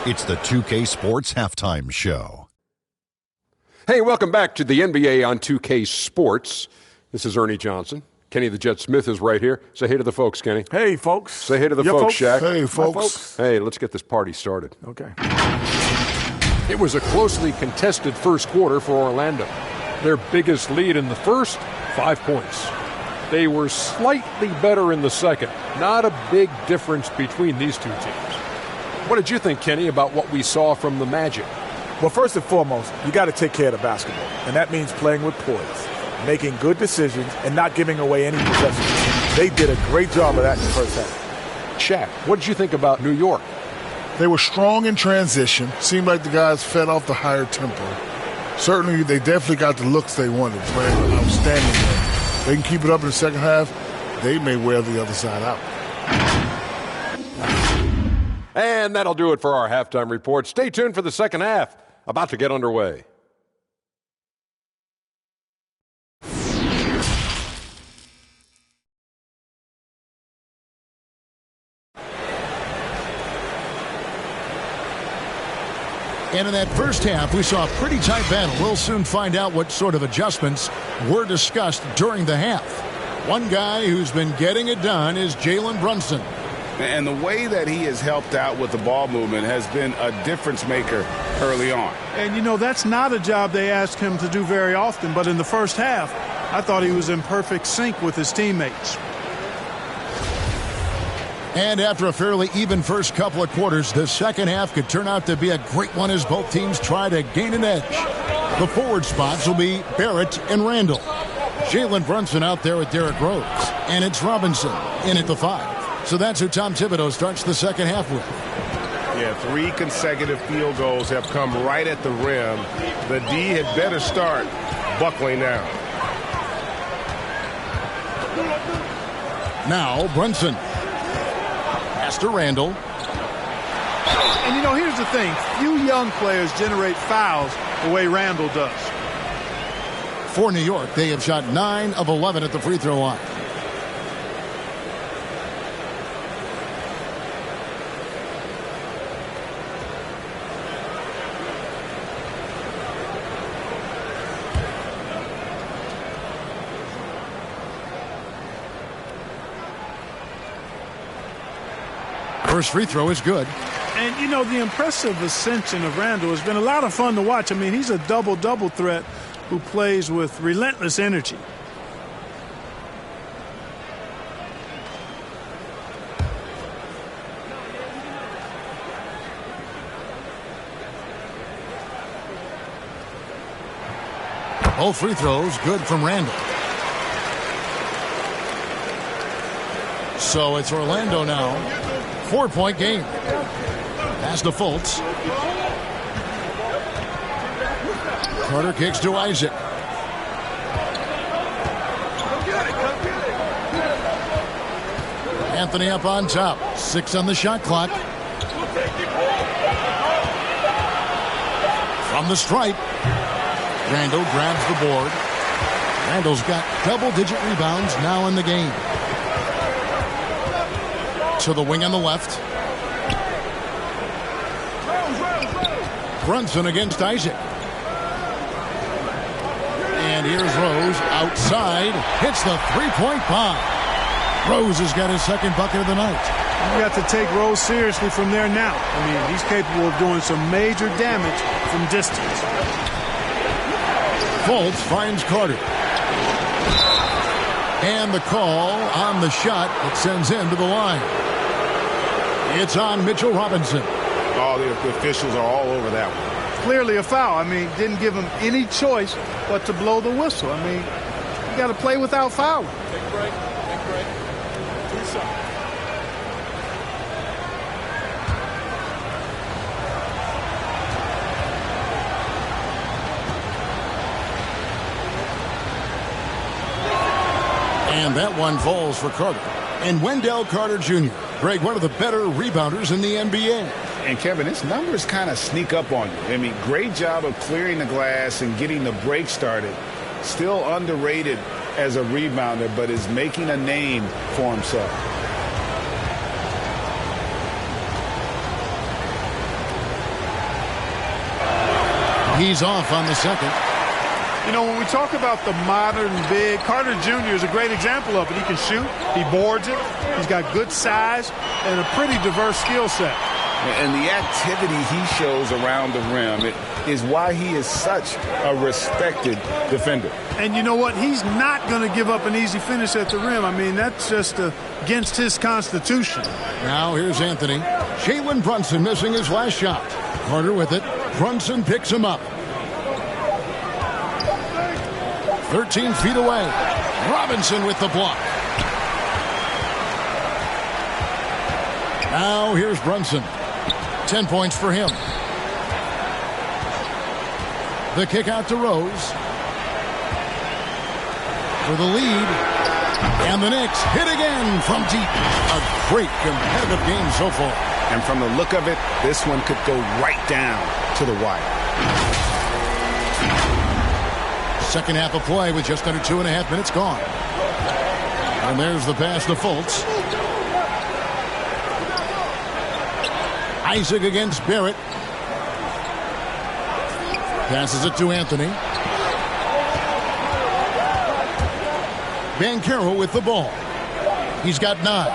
It's the 2K Sports Halftime Show. Hey, welcome back to the NBA on 2K Sports. This is Ernie Johnson. Kenny the Jet Smith is right here. Say hey to the folks, Kenny. Hey, folks. Say hey to the folks, Shaq. Hey, folks. Hi, folks. Hey, let's get this party started. Okay. It was a closely contested first quarter for Orlando. Their biggest lead in the first, 5 points. They were slightly better in the second. Not a big difference between these two teams. What did you think, Kenny, about what we saw from the Magic? Well, first and foremost, you got to take care of the basketball. And that means playing with poise, making good decisions, and not giving away any possessions. They did a great job of that in the first half. Shaq, what did you think about New York? They were strong in transition. Seemed like the guys fed off the higher tempo. Certainly, they definitely got the looks they wanted, playing an outstanding game. They can keep it up in the second half, they may wear the other side out. And that'll do it for our halftime report. Stay tuned for the second half, about to get underway. And in that first half, we saw a pretty tight battle. We'll soon find out what sort of adjustments were discussed during the half. One guy who's been getting it done is Jalen Brunson. And the way that he has helped out with the ball movement has been a difference maker early on. And, you know, that's not a job they ask him to do very often. But in the first half, I thought he was in perfect sync with his teammates. And after a fairly even first couple of quarters, the second half could turn out to be a great one as both teams try to gain an edge. The forward spots will be Barrett and Randall. Jalen Brunson out there with Derrick Rose. And it's Robinson in at the 5. So that's who Tom Thibodeau starts the second half with. Yeah, 3 consecutive field goals have come right at the rim. The D had better start buckling down. Now Brunson. Pass to Randall. And, you know, here's the thing. Few young players generate fouls the way Randall does. For New York, they have shot 9 of 11 at the free throw line. First free throw is good. And, you know, the impressive ascension of Randall has been a lot of fun to watch. I mean, he's a double-double threat who plays with relentless energy. Both free throws good from Randall. So it's Orlando now. 4-point game. Pass to Fultz. Carter kicks to Isaac. Anthony up on top. 6 on the shot clock. From the stripe. Randall grabs the board. Randall's got double-digit rebounds now in the game. To the wing on the left. Brunson against Isaac. And here's Rose outside. Hits the three-point bomb. Rose has got his second bucket of the night. You got to take Rose seriously from there now. I mean, he's capable of doing some major damage from distance. Fultz finds Carter. And the call on the shot that sends him to the line. It's on Mitchell Robinson. Oh, the officials are all over that one. Clearly a foul. I mean, didn't give him any choice but to blow the whistle. I mean, you got to play without fouling. Take a break. Take a break. 2 seconds. And that one falls for Carter. And Wendell Carter Jr., Greg, one of the better rebounders in the NBA. And, Kevin, his numbers kind of sneak up on you. I mean, great job of clearing the glass and getting the break started. Still underrated as a rebounder, but is making a name for himself. He's off on the second. You know, when we talk about the modern big, Carter Jr. is a great example of it. He can shoot. He boards it. He's got good size and a pretty diverse skill set. And the activity he shows around the rim is why he is such a respected defender. And you know what? He's not going to give up an easy finish at the rim. I mean, that's just against his constitution. Now here's Anthony. Jalen Brunson missing his last shot. Carter with it. Brunson picks him up. 13 feet away. Robinson with the block. Now here's Brunson. 10 points for him. The kick out to Rose. For the lead. And the Knicks hit again from deep. A great competitive game so far. And from the look of it, this one could go right down to the wire. Second half of play with just under 2.5 minutes gone. And there's the pass to Fultz. Isaac against Barrett. Passes it to Anthony. Banchero with the ball. He's got 9.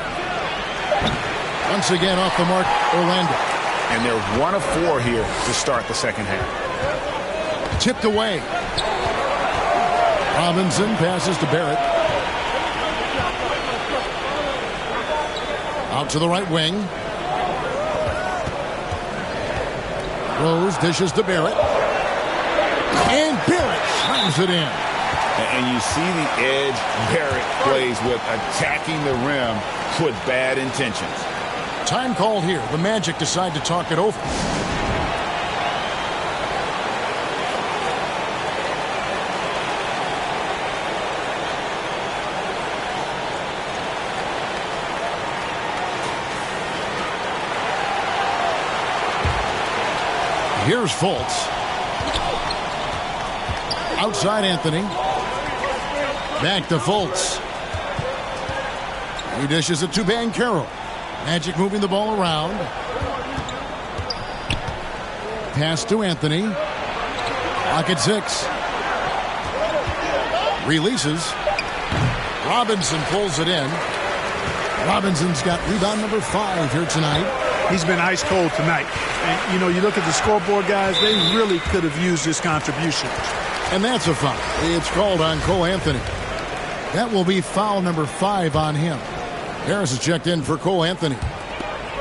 Once again off the mark, Orlando. And they're 1 of 4 here to start the second half. Tipped away. Robinson passes to Barrett. Out to the right wing. Rose dishes to Barrett. And Barrett slams it in. And you see the edge Barrett plays with, attacking the rim with bad intentions. Time called here. The Magic decide to talk it over. Here's Fultz. Outside Anthony. Back to Fultz. He dishes it to Banchero. Magic moving the ball around. Pass to Anthony. Clock at 6. Releases. Robinson pulls it in. Robinson's got rebound number 5 here tonight. He's been ice cold tonight. And, you know, you look at the scoreboard, guys, they really could have used his contribution. And that's a foul. It's called on Cole Anthony. That will be foul number 5 on him. Harris is checked in for Cole Anthony.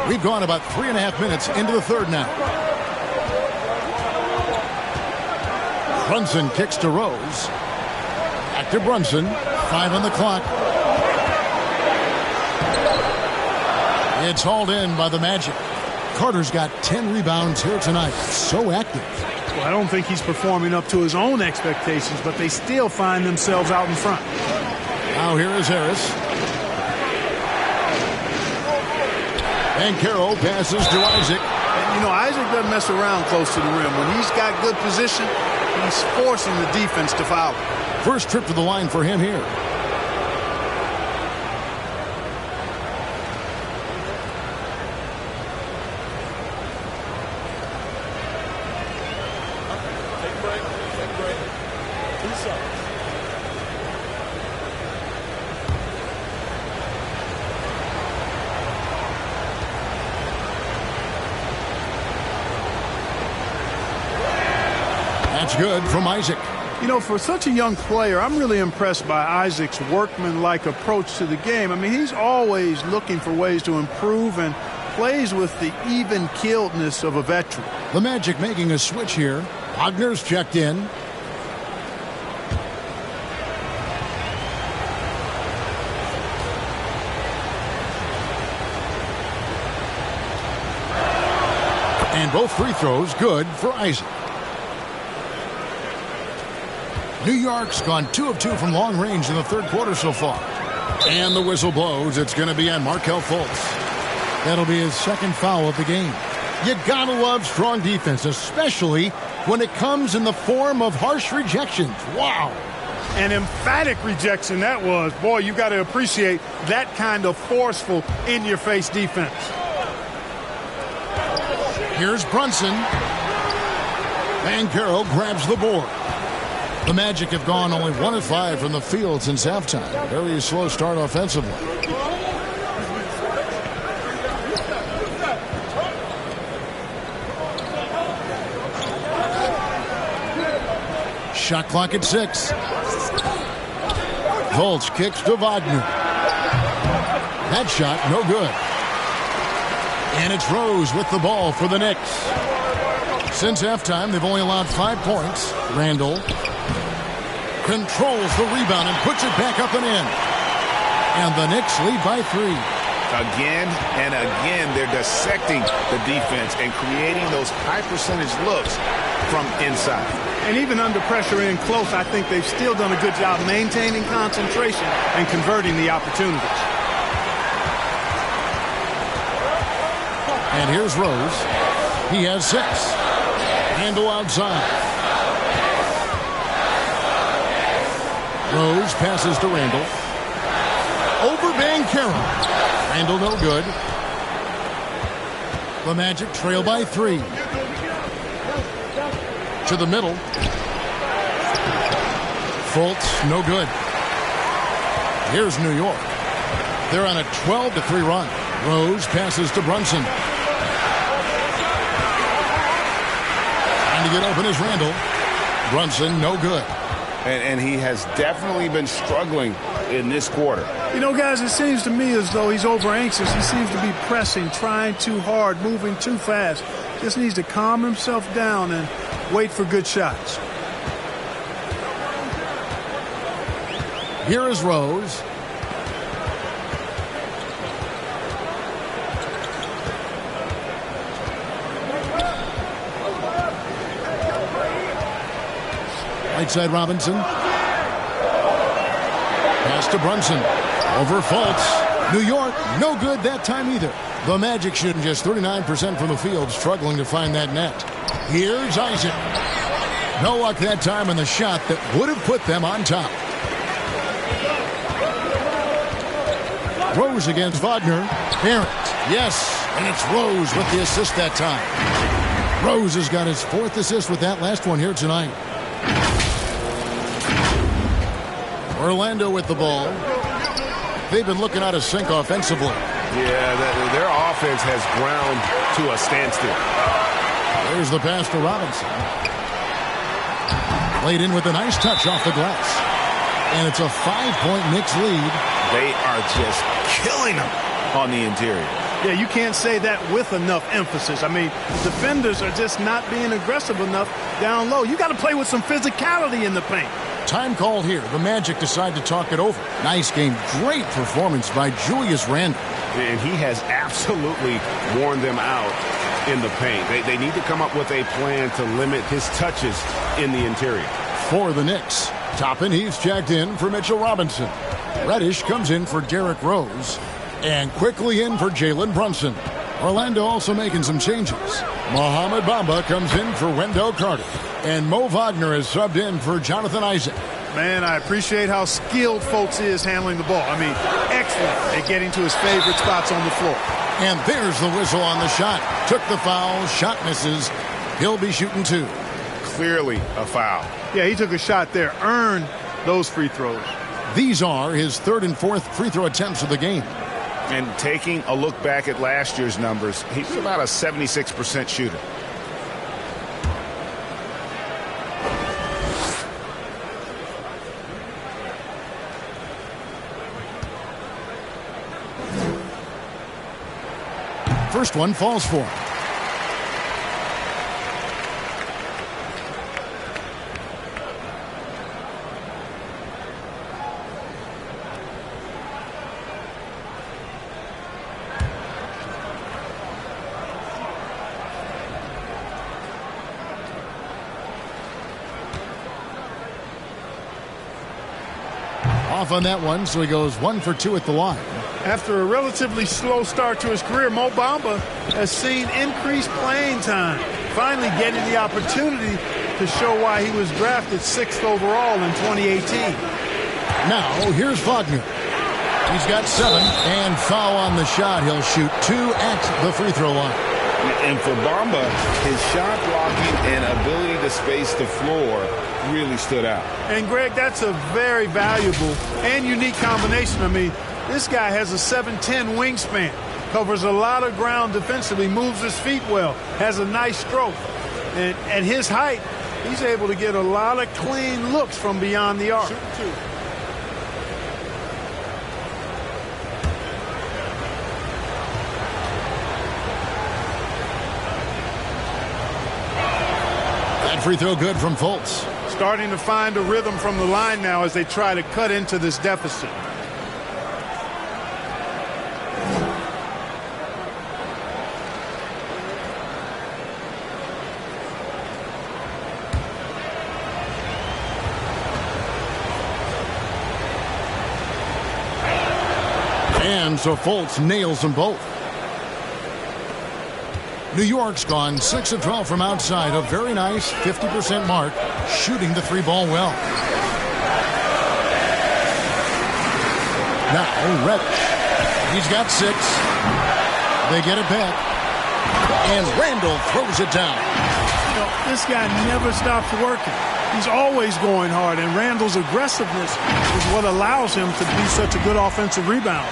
We've gone about 3.5 minutes into the third now. Brunson kicks to Rose. Back to Brunson. 5 on the clock. It's hauled in by the Magic. Carter's got 10 rebounds here tonight. So active. Well, I don't think he's performing up to his own expectations, but they still find themselves out in front. Now here is Harris. And Carroll passes to Isaac. And, you know, Isaac doesn't mess around close to the rim. When he's got good position, he's forcing the defense to foul him. First trip to the line for him here. That's good from Isaac. You know, for such a young player, I'm really impressed by Isaac's workmanlike approach to the game. I mean, he's always looking for ways to improve and plays with the even-keeledness of a veteran. The Magic making a switch here. Wagner's checked in. And both free throws good for Isaac. New York's gone 2 of 2 from long range in the third quarter so far. And the whistle blows. It's going to be on Markelle Fultz. That'll be his second foul of the game. You gotta love strong defense, especially when it comes in the form of harsh rejections. Wow. An emphatic rejection that was. Boy, you got to appreciate that kind of forceful, in-your-face defense. Here's Brunson. And Carroll grabs the board. The Magic have gone only 1 of 5 from the field since halftime. Very slow start offensively. Shot clock at 6. Fultz kicks to Wagner. That shot, no good. And it's Rose with the ball for the Knicks. Since halftime, they've only allowed 5 points. Randall controls the rebound and puts it back up and in. And the Knicks lead by 3. Again and again, they're dissecting the defense and creating those high-percentage looks from inside. And even under pressure in close, I think they've still done a good job maintaining concentration and converting the opportunities. And here's Rose. He has 6. Handle outside. Rose passes to Randall. Over Banchero. Randall no good. The Magic trail by 3. To the middle. Fultz no good. Here's New York. They're on a 12-3 run. Rose passes to Brunson. Trying to get open is Randall. Brunson no good. And he has definitely been struggling in this quarter. You know, guys, it seems to me as though he's over-anxious. He seems to be pressing, trying too hard, moving too fast. Just needs to calm himself down and wait for good shots. Here is Rose. Right side Robinson. Pass to Brunson. Over Fultz. New York, no good that time either. The Magic shooting just 39% from the field, struggling to find that net. Here's Isaac. No luck that time on the shot that would have put them on top. Rose against Wagner. Barrett. Yes, and it's Rose with the assist that time. Rose has got his 4th assist with that last one here tonight. Orlando with the ball. They've been looking out of sync offensively. Yeah, their offense has ground to a standstill. There's the pass to Robinson. Played in with a nice touch off the glass. And it's a 5-point Knicks lead. They are just killing them on the interior. Yeah, you can't say that with enough emphasis. I mean, defenders are just not being aggressive enough down low. You got to play with some physicality in the paint. Time called here. The Magic decide to talk it over. Nice game. Great performance by Julius Randle. And he has absolutely worn them out in the paint. They need to come up with a plan to limit his touches in the interior. For the Knicks, Toppin, he's checked in for Mitchell Robinson. Reddish comes in for Derrick Rose. And quickly in for Jalen Brunson. Orlando also making some changes. Mohamed Bamba comes in for Wendell Carter. And Mo Wagner is subbed in for Jonathan Isaac. Man, I appreciate how skilled Fultz is handling the ball. I mean, excellent at getting to his favorite spots on the floor. And there's the whistle on the shot. Took the foul. Shot misses. He'll be shooting two. Clearly a foul. Yeah, he took a shot there. Earned those free throws. These are his third and fourth free throw attempts of the game. And taking a look back at last year's numbers, he's about a 76% shooter. First one falls for him. Off on that one, so he goes 1 for 2 at the line. After a relatively slow start to his career, Mo Bamba has seen increased playing time, finally getting the opportunity to show why he was drafted 6th overall in 2018. Now, here's Wagner. He's got 7, and foul on the shot. He'll shoot 2 at the free throw line. And for Bamba, his shot blocking and ability to space the floor really stood out. And, Greg, that's a very valuable and unique combination. I mean, this guy has a 7'10" wingspan, covers a lot of ground defensively, moves his feet well, has a nice stroke. And at his height, he's able to get a lot of clean looks from beyond the arc. That free throw good from Fultz. Starting to find a rhythm from the line now as they try to cut into this deficit. And so Fultz nails them both. New York's gone 6 of 12 from outside. A very nice 50% mark, shooting the 3-ball well. Now, Reddish. He's got 6. They get it back. And Randle throws it down. You know, this guy never stops working. He's always going hard, and Randle's aggressiveness is what allows him to be such a good offensive rebounder.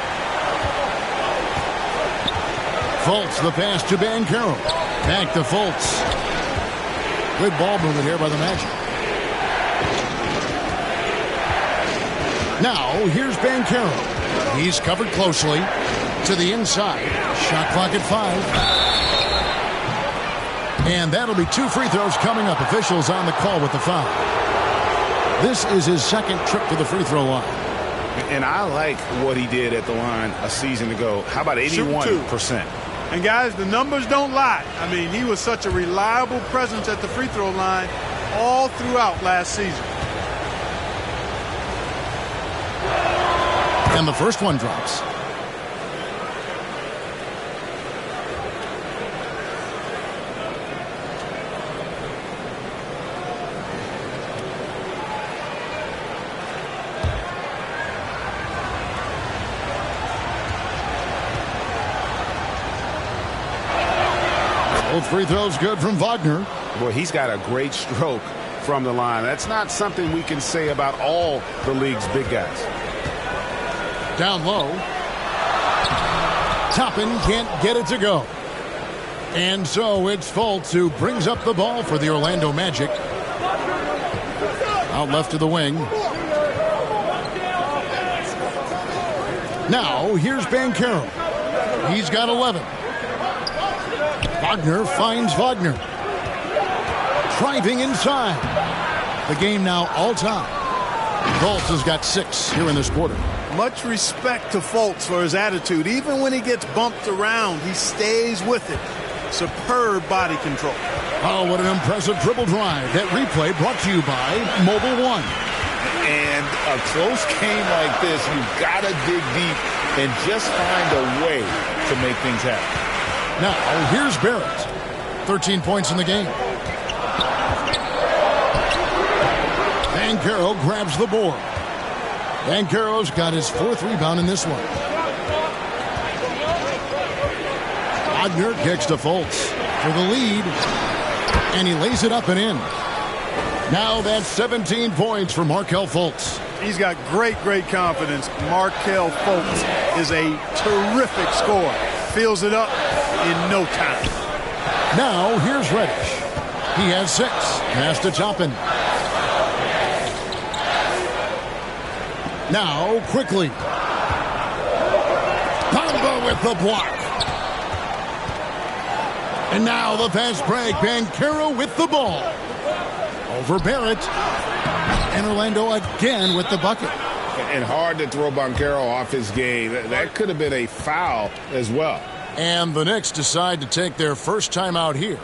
Fultz, the pass to Banchero. Back to Fultz. Good ball movement here by the Magic. Now, here's Banchero. He's covered closely to the inside. Shot clock at 5. And that'll be 2 free throws coming up. Officials on the call with the foul. This is his second trip to the free throw line. And I like what he did at the line a season ago. How about 81%? And, guys, the numbers don't lie. I mean, he was such a reliable presence at the free throw line all throughout last season. And the first one drops. Both free throws good from Wagner. Boy, he's got a great stroke from the line. That's not something we can say about all the league's big guys. Down low. Toppin can't get it to go. And so it's Fultz who brings up the ball for the Orlando Magic. Out left to the wing. Now here's Banchero. He's got 11. Wagner finds Wagner. Driving inside. The game now all-time. Fultz has got 6 here in this quarter. Much respect to Fultz for his attitude. Even when he gets bumped around, he stays with it. Superb body control. Oh, what an impressive dribble drive. That replay brought to you by Mobile One. And a close game like this, you've got to dig deep and just find a way to make things happen. Now, here's Barrett. 13 points in the game. Banchero grabs the board. Banchero's got his 4th rebound in this one. Wagner kicks to Fultz for the lead, and he lays it up and in. Now that's 17 points for Markelle Fultz. He's got great confidence. Markelle Fultz is a terrific scorer. Fills it up in no time. Now here's Reddish. He has 6. Pass to Toppin. Now quickly. Bamba with the block. And now the fast break. Banchero with the ball. Over Barrett. And Orlando again with the bucket. And hard to throw Banchero off his game. That could have been a foul as well. And the Knicks decide to take their first time out here.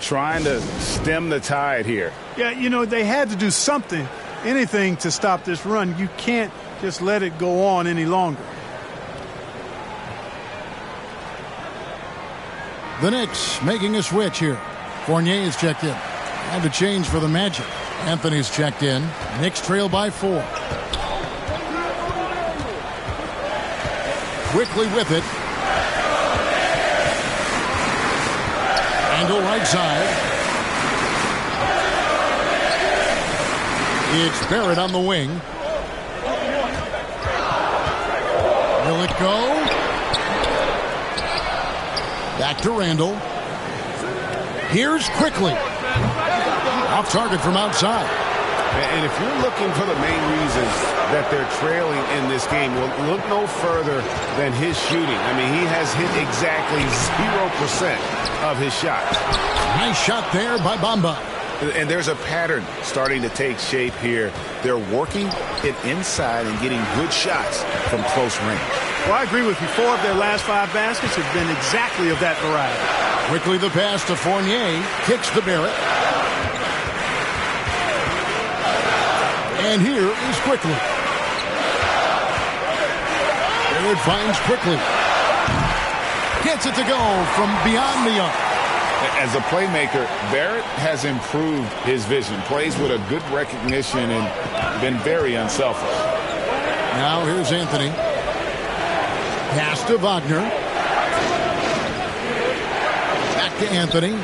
Trying to stem the tide here. Yeah, they had to do something, anything to stop this run. You can't just let it go on any longer. The Knicks making a switch here. Fournier is checked in. And the change for the Magic. Anthony's checked in. Knicks trail by 4. Quickly with it. Angle right side. It's Barrett on the wing. Will it go? Back to Randall. Here's Quickly. Off target from outside. And if you're looking for the main reasons that they're trailing in this game, well, look no further than his shooting. I mean, he has hit exactly 0% of his shots. Nice shot there by Bamba. And there's a pattern starting to take shape here. They're working it inside and getting good shots from close range. Well, I agree with you. 4 of their last 5 baskets have been exactly of that variety. Quickly the pass to Fournier. Kicks to Barrett. And here is Quickly. Barrett finds Quickly. Gets it to go from beyond the arc. As a playmaker, Barrett has improved his vision. Plays with a good recognition and been very unselfish. Now here's Anthony. Pass to Wagner. Back to Anthony.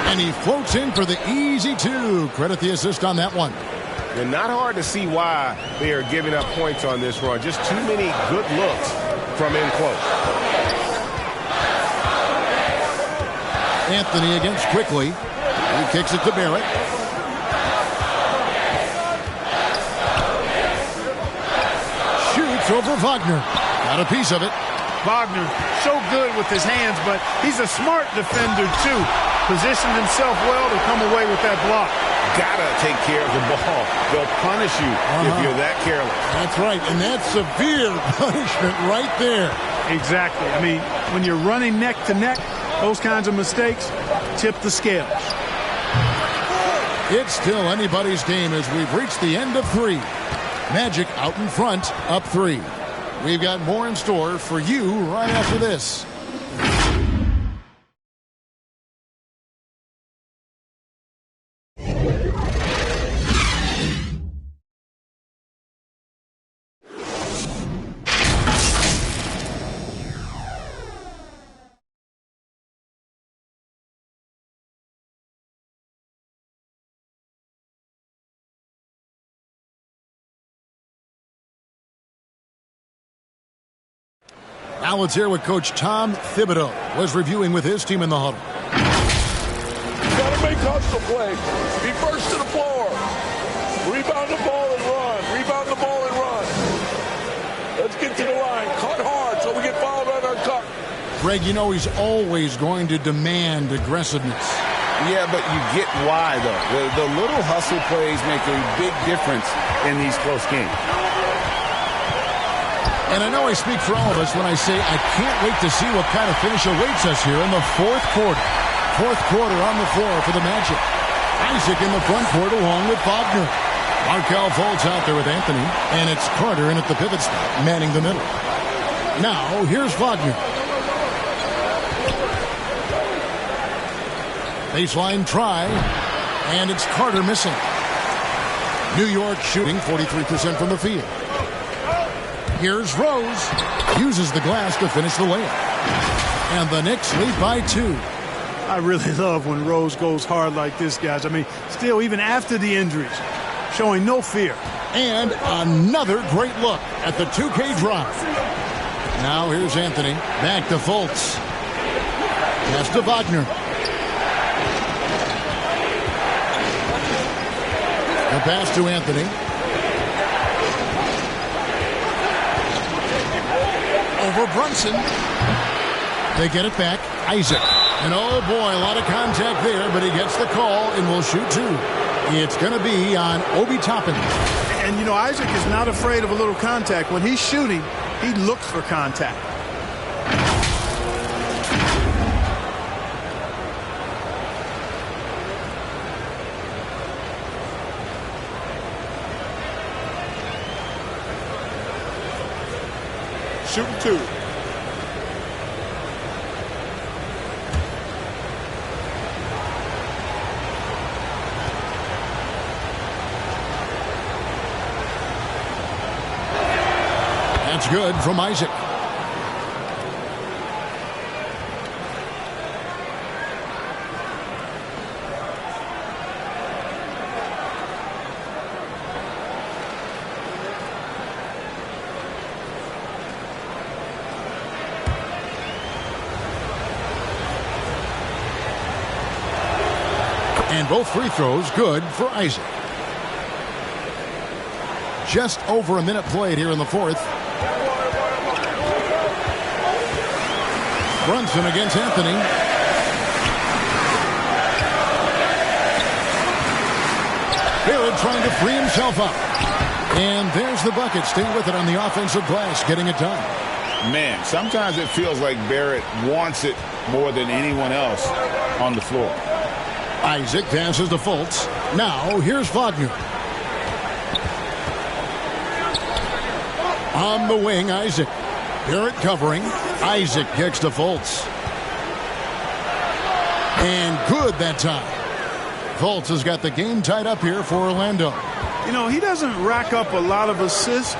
And he floats in for the easy 2. Credit the assist on that one. And not hard to see why they are giving up points on this run. Just too many good looks from in close. Anthony against Quickly. He kicks it to Barrett. Shoots over Wagner. Got a piece of it. Wagner, so good with his hands, but he's a smart defender, too. Positioned himself well to come away with that block. Gotta take care of the ball. They'll punish you if you're that careless. That's right, and that's severe punishment right there. Exactly. I mean, when you're running neck to neck, those kinds of mistakes tip the scales. It's still anybody's game as we've reached the end of 3. Magic out in front, up 3. We've got more in store for you right after this. Now let's hear what Coach Tom Thibodeau was reviewing with his team in the huddle. Got to make hustle play. Be first to the floor. Rebound the ball and run. Rebound the ball and run. Let's get to the line. Cut hard so we get fouled on our Greg, you know he's always going to demand aggressiveness. Yeah, but you get why, though. The little hustle plays make a big difference in these close games. And I know I speak for all of us when I say I can't wait to see what kind of finish awaits us here in the fourth quarter. Fourth quarter on the floor for the Magic. Isaac in the front court along with Wagner. Markelle Fultz out there with Anthony, and it's Carter in at the pivot spot, manning the middle. Now, here's Wagner. Baseline try, and it's Carter missing. New York shooting 43% from the field. Here's Rose. Uses the glass to finish the layup. And the Knicks lead by 2. I really love when Rose goes hard like this, guys. I mean, still, even after the injuries, showing no fear. And another great look at the 2K drive. Now here's Anthony. Back to Fultz. Pass to Wagner. The pass to Anthony. Over Brunson. They get it back. Isaac. And oh boy, a lot of contact there, but he gets the call and will shoot 2. It's going to be on Obi Toppin. And, you know, Isaac is not afraid of a little contact. When he's shooting, he looks for contact. Shooting 2. That's good from Isaac. And both free throws good for Isaac. Just over a minute played here in the fourth. Brunson against Anthony. Barrett trying to free himself up. And there's the bucket. Staying with it on the offensive glass, getting it done. Man, sometimes it feels like Barrett wants it more than anyone else on the floor. Isaac passes to Fultz. Now, here's Wagner. On the wing, Isaac. Barrett covering. Isaac gets to Fultz. And good that time. Fultz has got the game tied up here for Orlando. You know, he doesn't rack up a lot of assists,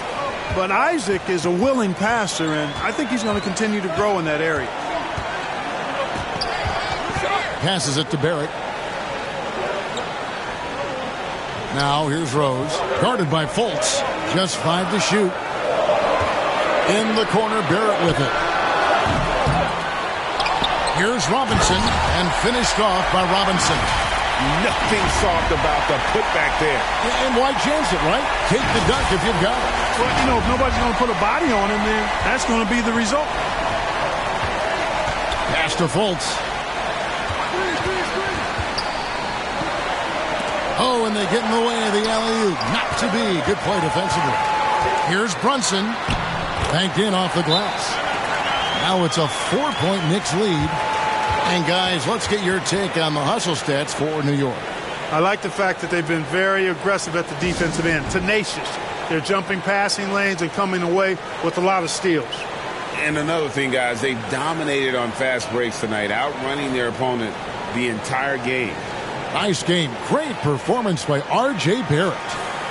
but Isaac is a willing passer, and I think he's going to continue to grow in that area. Passes it to Barrett. Now here's Rose. Guarded by Fultz. Just 5 to shoot. In the corner, Barrett with it. Here's Robinson, and finished off by Robinson. Nothing soft about the putback there. And why chance it, right? Take the dunk if you've got it. Well, you know, if nobody's going to put a body on him, then that's going to be the result. Pass to Fultz. Oh, and they get in the way of the alley-oop. Not to be. Good play defensively. Here's Brunson. Banked in off the glass. Now it's a 4-point Knicks lead. And guys, let's get your take on the hustle stats for New York. I like the fact that they've been very aggressive at the defensive end. Tenacious. They're jumping passing lanes and coming away with a lot of steals. And another thing, guys, they've dominated on fast breaks tonight, outrunning their opponent the entire game. Nice game. Great performance by R.J. Barrett.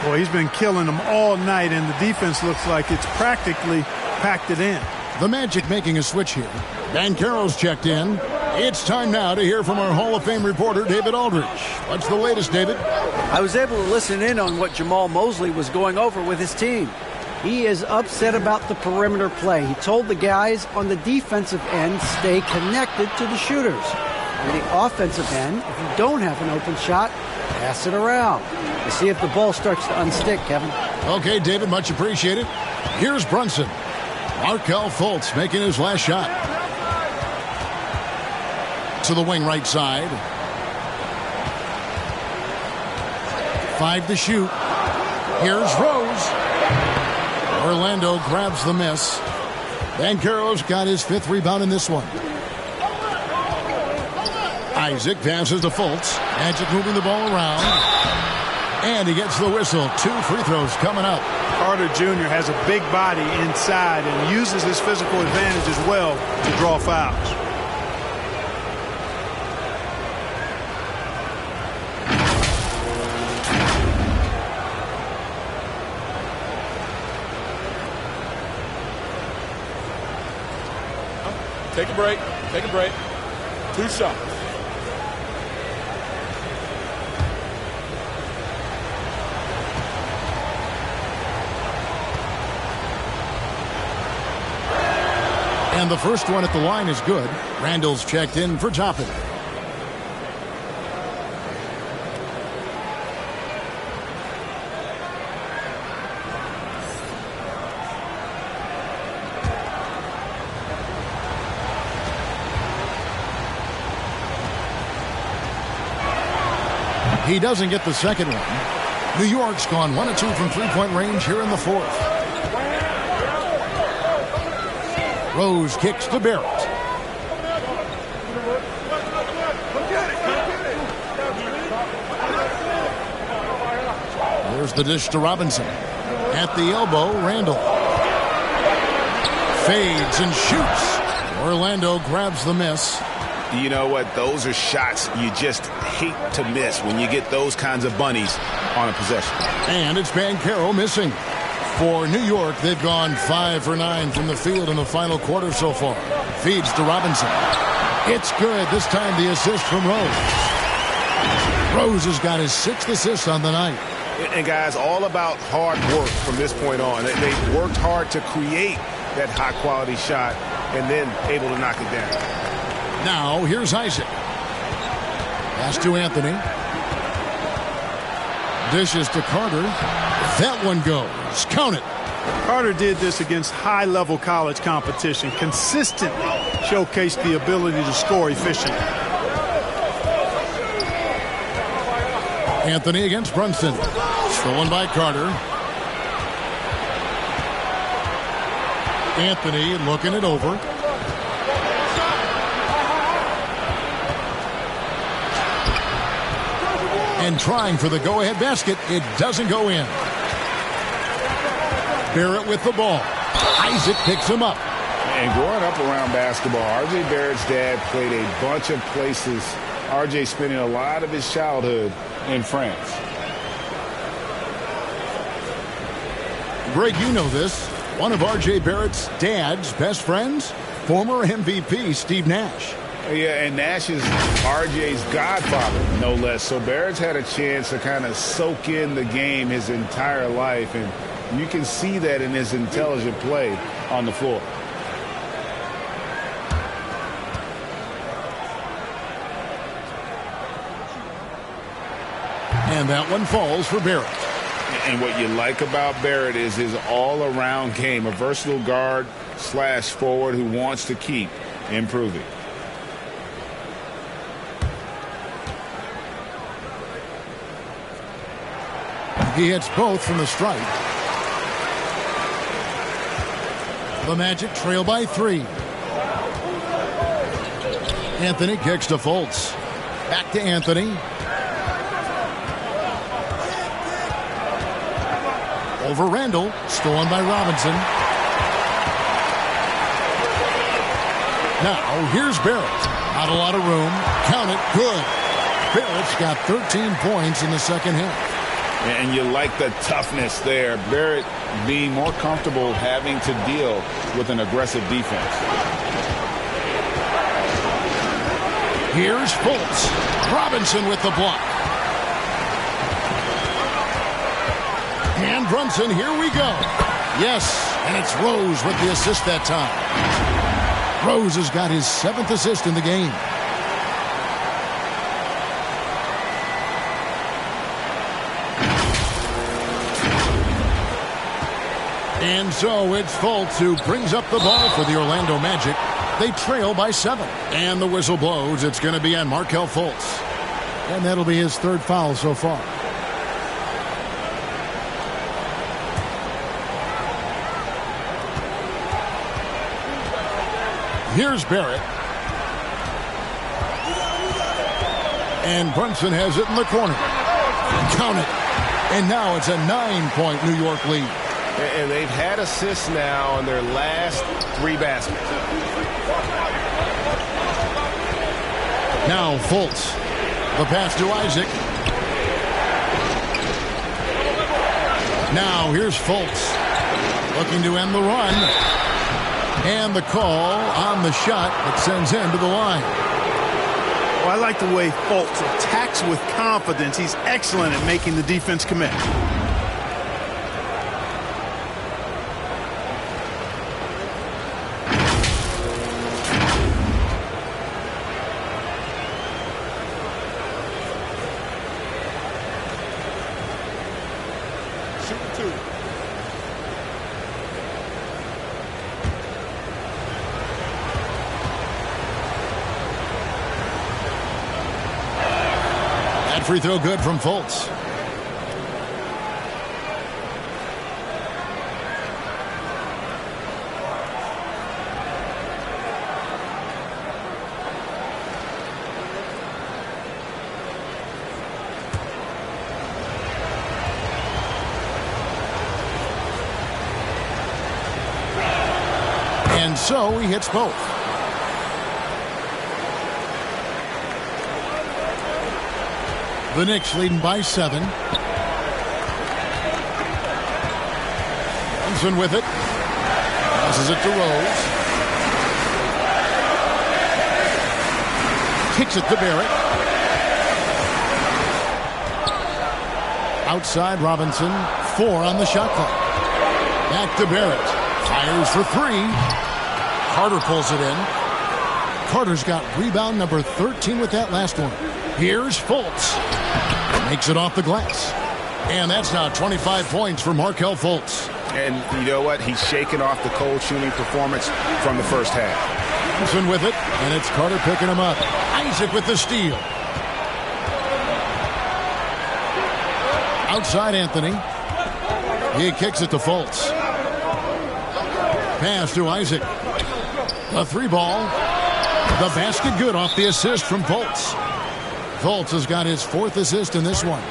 Boy, he's been killing them all night, and the defense looks like it's practically packed it in. The Magic making a switch here. Banchero's checked in. It's time now to hear from our Hall of Fame reporter, David Aldridge. What's the latest, David? I was able to listen in on what Jamal Mosley was going over with his team. He is upset about the perimeter play. He told the guys on the defensive end, stay connected to the shooters. On the offensive end, if you don't have an open shot, pass it around. To see if the ball starts to unstick, Kevin. Okay, David, much appreciated. Here's Brunson. Markelle Fultz making his last shot. to the wing right side. 5 to shoot. Here's Rose. Orlando grabs the miss. Banchero's got his 5th rebound in this one. Isaac passes to Fultz. Magic moving the ball around. And he gets the whistle. 2 free throws coming up. Carter Jr. has a big body inside and uses his physical advantage as well to draw fouls. Take a break. Take a break. 2 shots. And the first one at the line is good. Randall's checked in for Toppin. He doesn't get the second one. New York's gone 1 of 2 from three-point range here in the 4th. Rose kicks to Barrett. There's the dish to Robinson. At the elbow, Randall. Fades and shoots. Orlando grabs the miss. You know what? Those are shots you just hate to miss when you get those kinds of bunnies on a possession. And it's Banchero missing. For New York, they've gone 5 for 9 from the field in the final quarter so far. Feeds to Robinson. It's good. This time the assist from Rose. Rose has got his 6th assist on the night. And guys, all about hard work from this point on. They worked hard to create that high-quality shot and then able to knock it down. Now, here's Isaac. Pass to Anthony. Dishes to Carter. That one goes. Count it. Carter did this against high-level college competition. Consistently showcased the ability to score efficiently. Anthony against Brunson. Stolen by Carter. Anthony looking it over. And trying for the go-ahead basket. It doesn't go in. Barrett with the ball. Isaac picks him up. And growing up around basketball, R.J. Barrett's dad played a bunch of places. R.J. spending a lot of his childhood in France. Greg, you know this. One of R.J. Barrett's dad's best friends, former MVP Steve Nash. Yeah, and Nash is R.J.'s godfather, no less. So Barrett's had a chance to kind of soak in the game his entire life, and you can see that in his intelligent play on the floor. And that one falls for Barrett. And what you like about Barrett is his all-around game, a versatile guard / forward who wants to keep improving. He hits both from the stripe. The Magic trail by 3. Anthony kicks to Fultz. Back to Anthony. Over Randall. Stolen by Robinson. Now, here's Barrett. Not a lot of room. Count it. Good. Barrett's got 13 points in the second half. And you like the toughness there. Barrett being more comfortable having to deal with an aggressive defense. Here's Fultz. Robinson with the block. And Brunson, here we go. Yes, and it's Rose with the assist that time. Rose has got his 7th assist in the game. And so it's Fultz who brings up the ball for the Orlando Magic. They trail by 7. And the whistle blows. It's going to be on Markelle Fultz. And that'll be his 3rd foul so far. Here's Barrett. And Brunson has it in the corner. Count it. And now it's a 9-point New York lead. And they've had assists now on their last 3 baskets. Now Fultz. The pass to Isaac. Now here's Fultz. Looking to end the run. And the call on the shot that sends him to the line. Well, I like the way Fultz attacks with confidence. He's excellent at making the defense commit. Free throw good from Fultz. And so he hits both. The Knicks leading by 7. Brunson with it. Passes it to Rose. Kicks it to Barrett. Outside Robinson. 4 on the shot clock. Back to Barrett. Fires for 3. Carter pulls it in. Carter's got rebound number 13 with that last one. Here's Fultz. Makes it off the glass. And that's now 25 points for Markelle Fultz. And you know what? He's shaking off the cold shooting performance from the first half. Thompson with it, and it's Carter picking him up. Isaac with the steal. Outside Anthony. He kicks it to Fultz. Pass to Isaac. The 3 ball. The basket good off the assist from Fultz. Fultz has got his 4th assist in this one.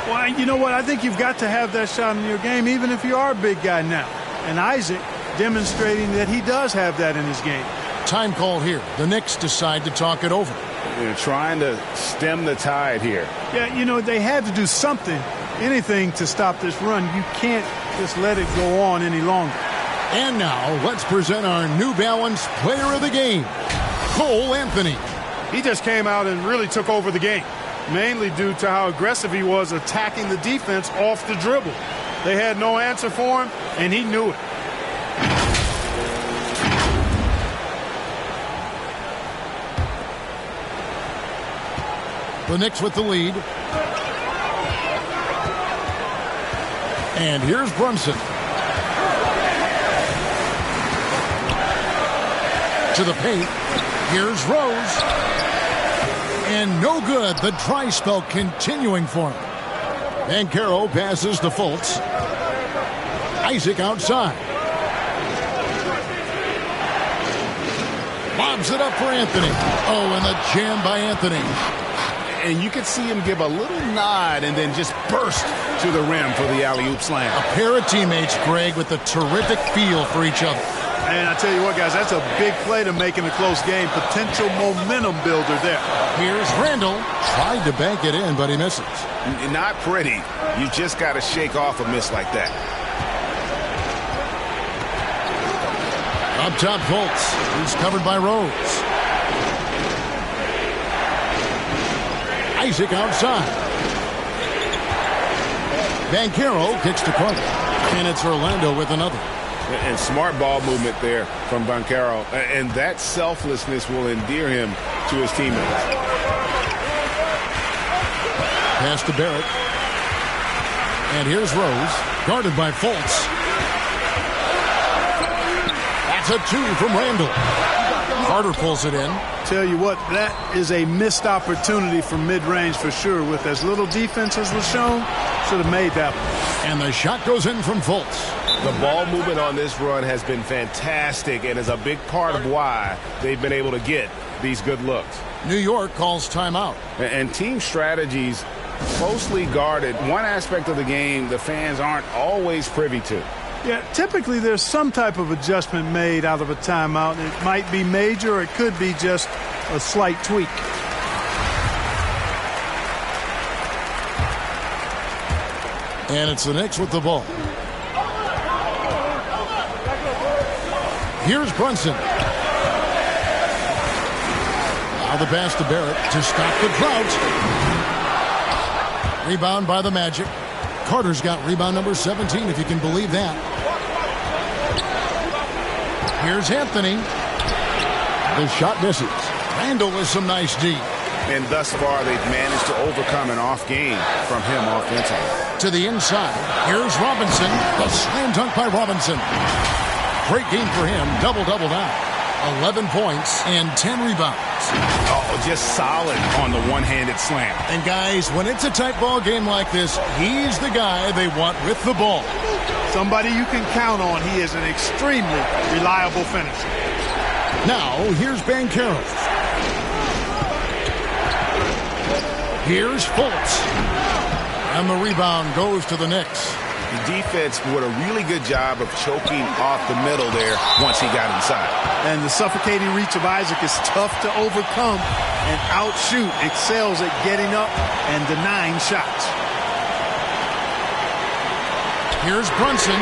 Well, you know what? I think you've got to have that shot in your game, even if you are a big guy now. And Isaac demonstrating that he does have that in his game. Time called here. The Knicks decide to talk it over. They're trying to stem the tide here. Yeah, you know, they had to do something, anything to stop this run. You can't just let it go on any longer. And now, let's present our New Balance player of the game, Cole Anthony. He just came out and really took over the game, mainly due to how aggressive he was attacking the defense off the dribble. They had no answer for him, and he knew it. The Knicks with the lead. And here's Brunson. To the paint. Here's Rose. And no good. The dry spell continuing for him. And Caro passes to Fultz. Isaac outside. Lobs it up for Anthony. Oh, and the jam by Anthony. And you could see him give a little nod and then just burst to the rim for the alley-oop slam. A pair of teammates, Greg, with a terrific feel for each other. And I tell you what, guys, that's a big play to make in a close game. Potential momentum builder there. Here's Randall. Tried to bank it in, but he misses. Not pretty. You just got to shake off a miss like that. Up top, Fultz. He's covered by Rose. Isaac outside. Banchero kicks to Carter. And it's Orlando with another. And smart ball movement there from Banchero. And that selflessness will endear him to his teammates. Pass to Barrett. And here's Rose. Guarded by Fultz. That's a 2 from Randall. Carter pulls it in. Tell you what, that is a missed opportunity from mid-range for sure. With as little defense as was shown, should have made that one. And the shot goes in from Fultz. The ball movement on this run has been fantastic and is a big part of why they've been able to get these good looks. New York calls timeout. And team strategies closely guarded. One aspect of the game the fans aren't always privy to. Yeah, typically there's some type of adjustment made out of a timeout. It might be major or it could be just a slight tweak. And it's the Knicks with the ball. Here's Brunson. Now the pass to Barrett to stop the drought. Rebound by the Magic. Carter's got rebound number 17, if you can believe that. Here's Anthony. The shot misses. Randall with some nice D. And thus far, they've managed to overcome an off game from him offensively. To the inside. Here's Robinson. The slam dunk by Robinson. Great game for him. Double-double now. 11 points and 10 rebounds. Oh, just solid on the one-handed slam. And guys, when it's a tight ball game like this, he's the guy they want with the ball. Somebody you can count on. He is an extremely reliable finisher. Now, here's Banchero. Here's Fultz. And the rebound goes to the Knicks. The defense did a really good job of choking off the middle there once he got inside. And the suffocating reach of Isaac is tough to overcome and outshoot. Excels at getting up and denying shots. Here's Brunson.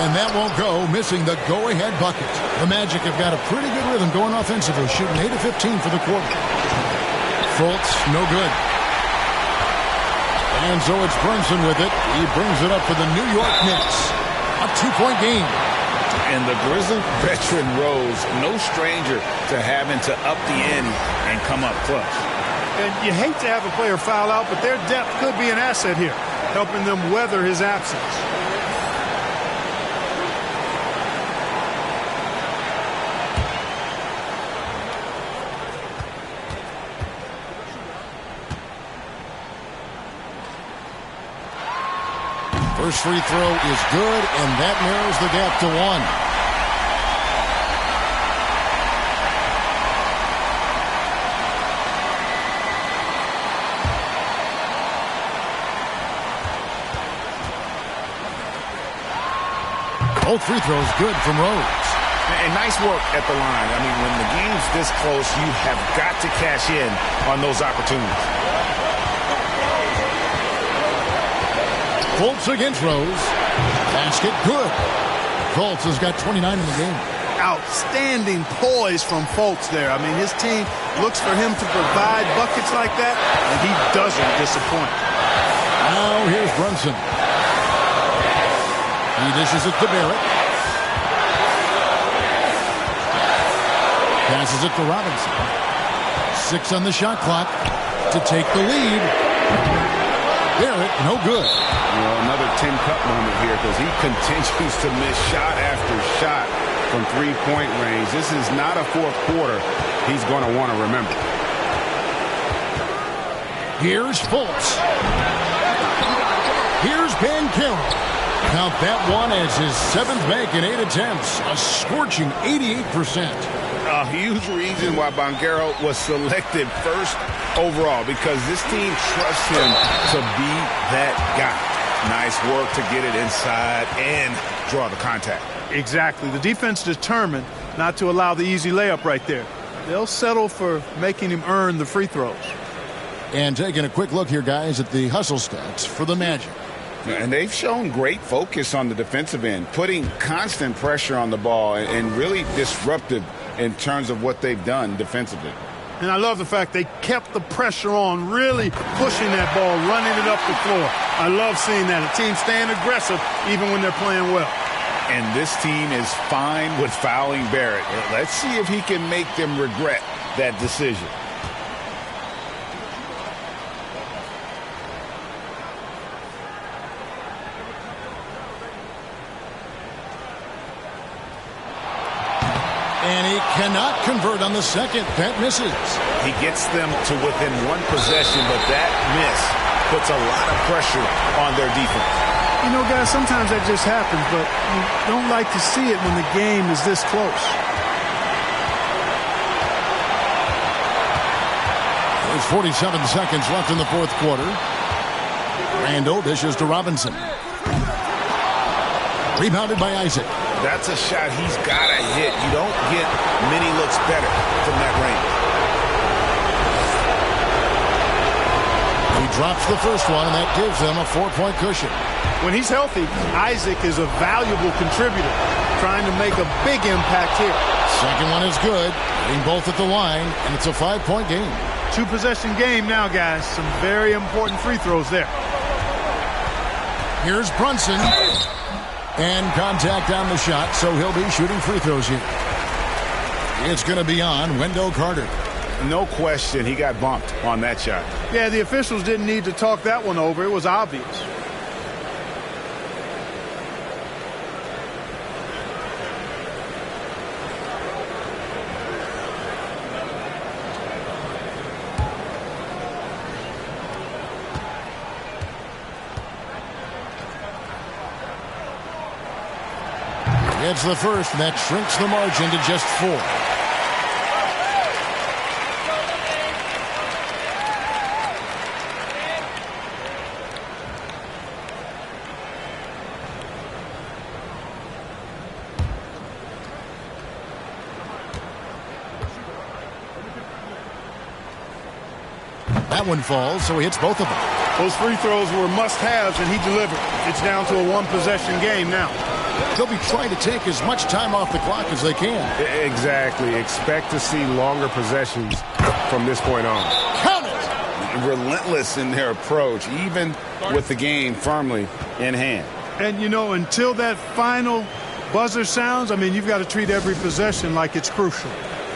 And that won't go, missing the go-ahead bucket. The Magic have got a pretty good rhythm going offensively, shooting 8 of 15 for the quarter. Fultz, no good. And so it's Brunson with it. He brings it up for the New York Knicks. A 2-point game. And the Grizzly veteran Rose, no stranger to having to up the ante and come up clutch. And you hate to have a player foul out, but their depth could be an asset here, helping them weather his absence. First free throw is good, and that narrows the gap to 1. Both free throws good from Rose. And nice work at the line. I mean, when the game's this close, you have got to cash in on those opportunities. Fultz against Rose. Basket good. Fultz has got 29 in the game. Outstanding poise from Fultz there. I mean, his team looks for him to provide buckets like that, and he doesn't disappoint. Now here's Brunson. He dishes it to Barrett. Passes it to Robinson. 6 on the shot clock to take the lead. Barrett, no good. Well, another Tim Cup moment here because he continues to miss shot after shot from three-point range. This is not a fourth quarter he's going to want to remember. Here's Fultz. Here's Banchero. Count that one as his 7th make in 8 attempts. A scorching 88%. A huge reason why Banchero was selected first overall, because this team trusts him to be that guy. Nice work to get it inside and draw the contact. Exactly. The defense determined not to allow the easy layup right there. They'll settle for making him earn the free throws. And taking a quick look here, guys, at the hustle stats for the Magic. And they've shown great focus on the defensive end, putting constant pressure on the ball and really disruptive in terms of what they've done defensively. And I love the fact they kept the pressure on, really pushing that ball, running it up the floor. I love seeing that. A team staying aggressive even when they're playing well. And this team is fine with fouling Barrett. Let's see if he can make them regret that decision. And he cannot convert on the second. That misses. He gets them to within one possession, but that miss puts a lot of pressure on their defense. You know, guys, sometimes that just happens, but you don't like to see it when the game is this close. There's 47 seconds left in the fourth quarter. Randall dishes to Robinson. Rebounded by Isaac. That's a shot he's got to hit. You don't get many looks better from that range. He drops the first one, and that gives them a 4-point cushion. When he's healthy, Isaac is a valuable contributor, trying to make a big impact here. Second one is good, hitting both at the line, and it's a 5-point game. 2-possession game now, guys. Some very important free throws there. Here's Brunson. And contact on the shot, so he'll be shooting free throws here. It's going to be on Wendell Carter. No question, he got bumped on that shot. Yeah, the officials didn't need to talk that one over. It was obvious. It's the first, and that shrinks the margin to just 4. That one falls, so he hits both of them. Those free throws were must-haves, and he delivered. It's down to a one-possession game now. They'll be trying to take as much time off the clock as they can. Exactly. Expect to see longer possessions from this point on. Count it! Relentless in their approach, even with the game firmly in hand. And, you know, until that final buzzer sounds, I mean, you've got to treat every possession like it's crucial.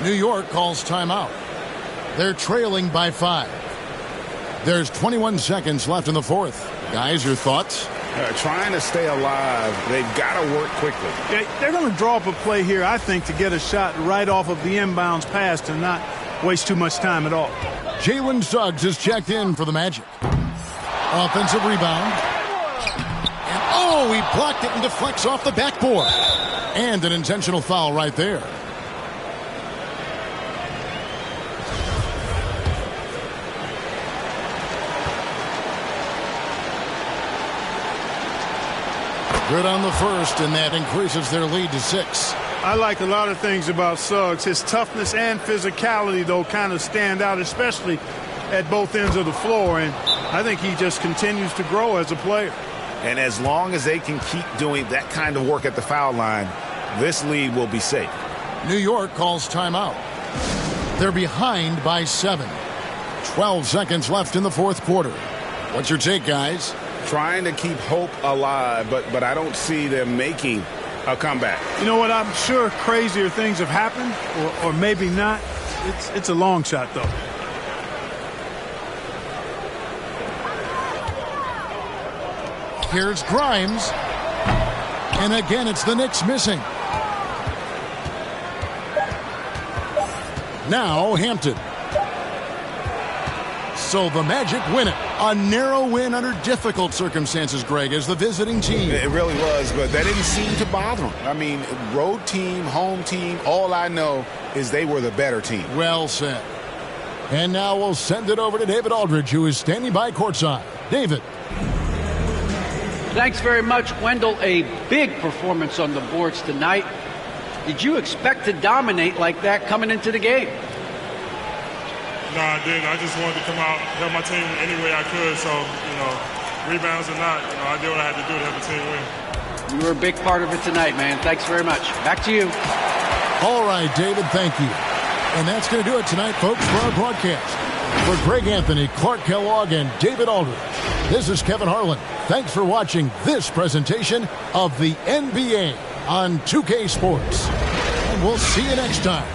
New York calls timeout. They're trailing by 5. There's 21 seconds left in the fourth. Guys, your thoughts? Trying to stay alive, they've got to work quickly. They're going to draw up a play here, I think, to get a shot right off of the inbounds pass to not waste too much time at all. Jalen Suggs is checked in for the Magic. Offensive rebound. And, he blocked it and deflects off the backboard. And an intentional foul right there. Good on the first, and that increases their lead to 6. I like a lot of things about Suggs. His toughness and physicality, though, kind of stand out, especially at both ends of the floor. And I think he just continues to grow as a player. And as long as they can keep doing that kind of work at the foul line, this lead will be safe. New York calls timeout. They're behind by 7. 12 seconds left in the fourth quarter. What's your take, guys? Trying to keep hope alive, but I don't see them making a comeback. You know what? I'm sure crazier things have happened, or maybe not. It's a long shot, though. Here's Grimes. And again, it's the Knicks missing. Now Hampton. So the Magic win it. A narrow win under difficult circumstances, Greg, as the visiting team. It really was, but that didn't seem to bother them. I mean, road team, home team, all I know is they were the better team. Well said. And now we'll send it over to David Aldridge, who is standing by courtside. David. Thanks very much, Wendell. A big performance on the boards tonight. Did you expect to dominate like that coming into the game? No, I didn't. I just wanted to come out, help my team any way I could. So, rebounds or not, I did what I had to do to help the team win. You were a big part of it tonight, man. Thanks very much. Back to you. All right, David, thank you. And that's going to do it tonight, folks, for our broadcast. For Greg Anthony, Clark Kellogg, and David Aldridge, this is Kevin Harlan. Thanks for watching this presentation of the NBA on 2K Sports. And we'll see you next time.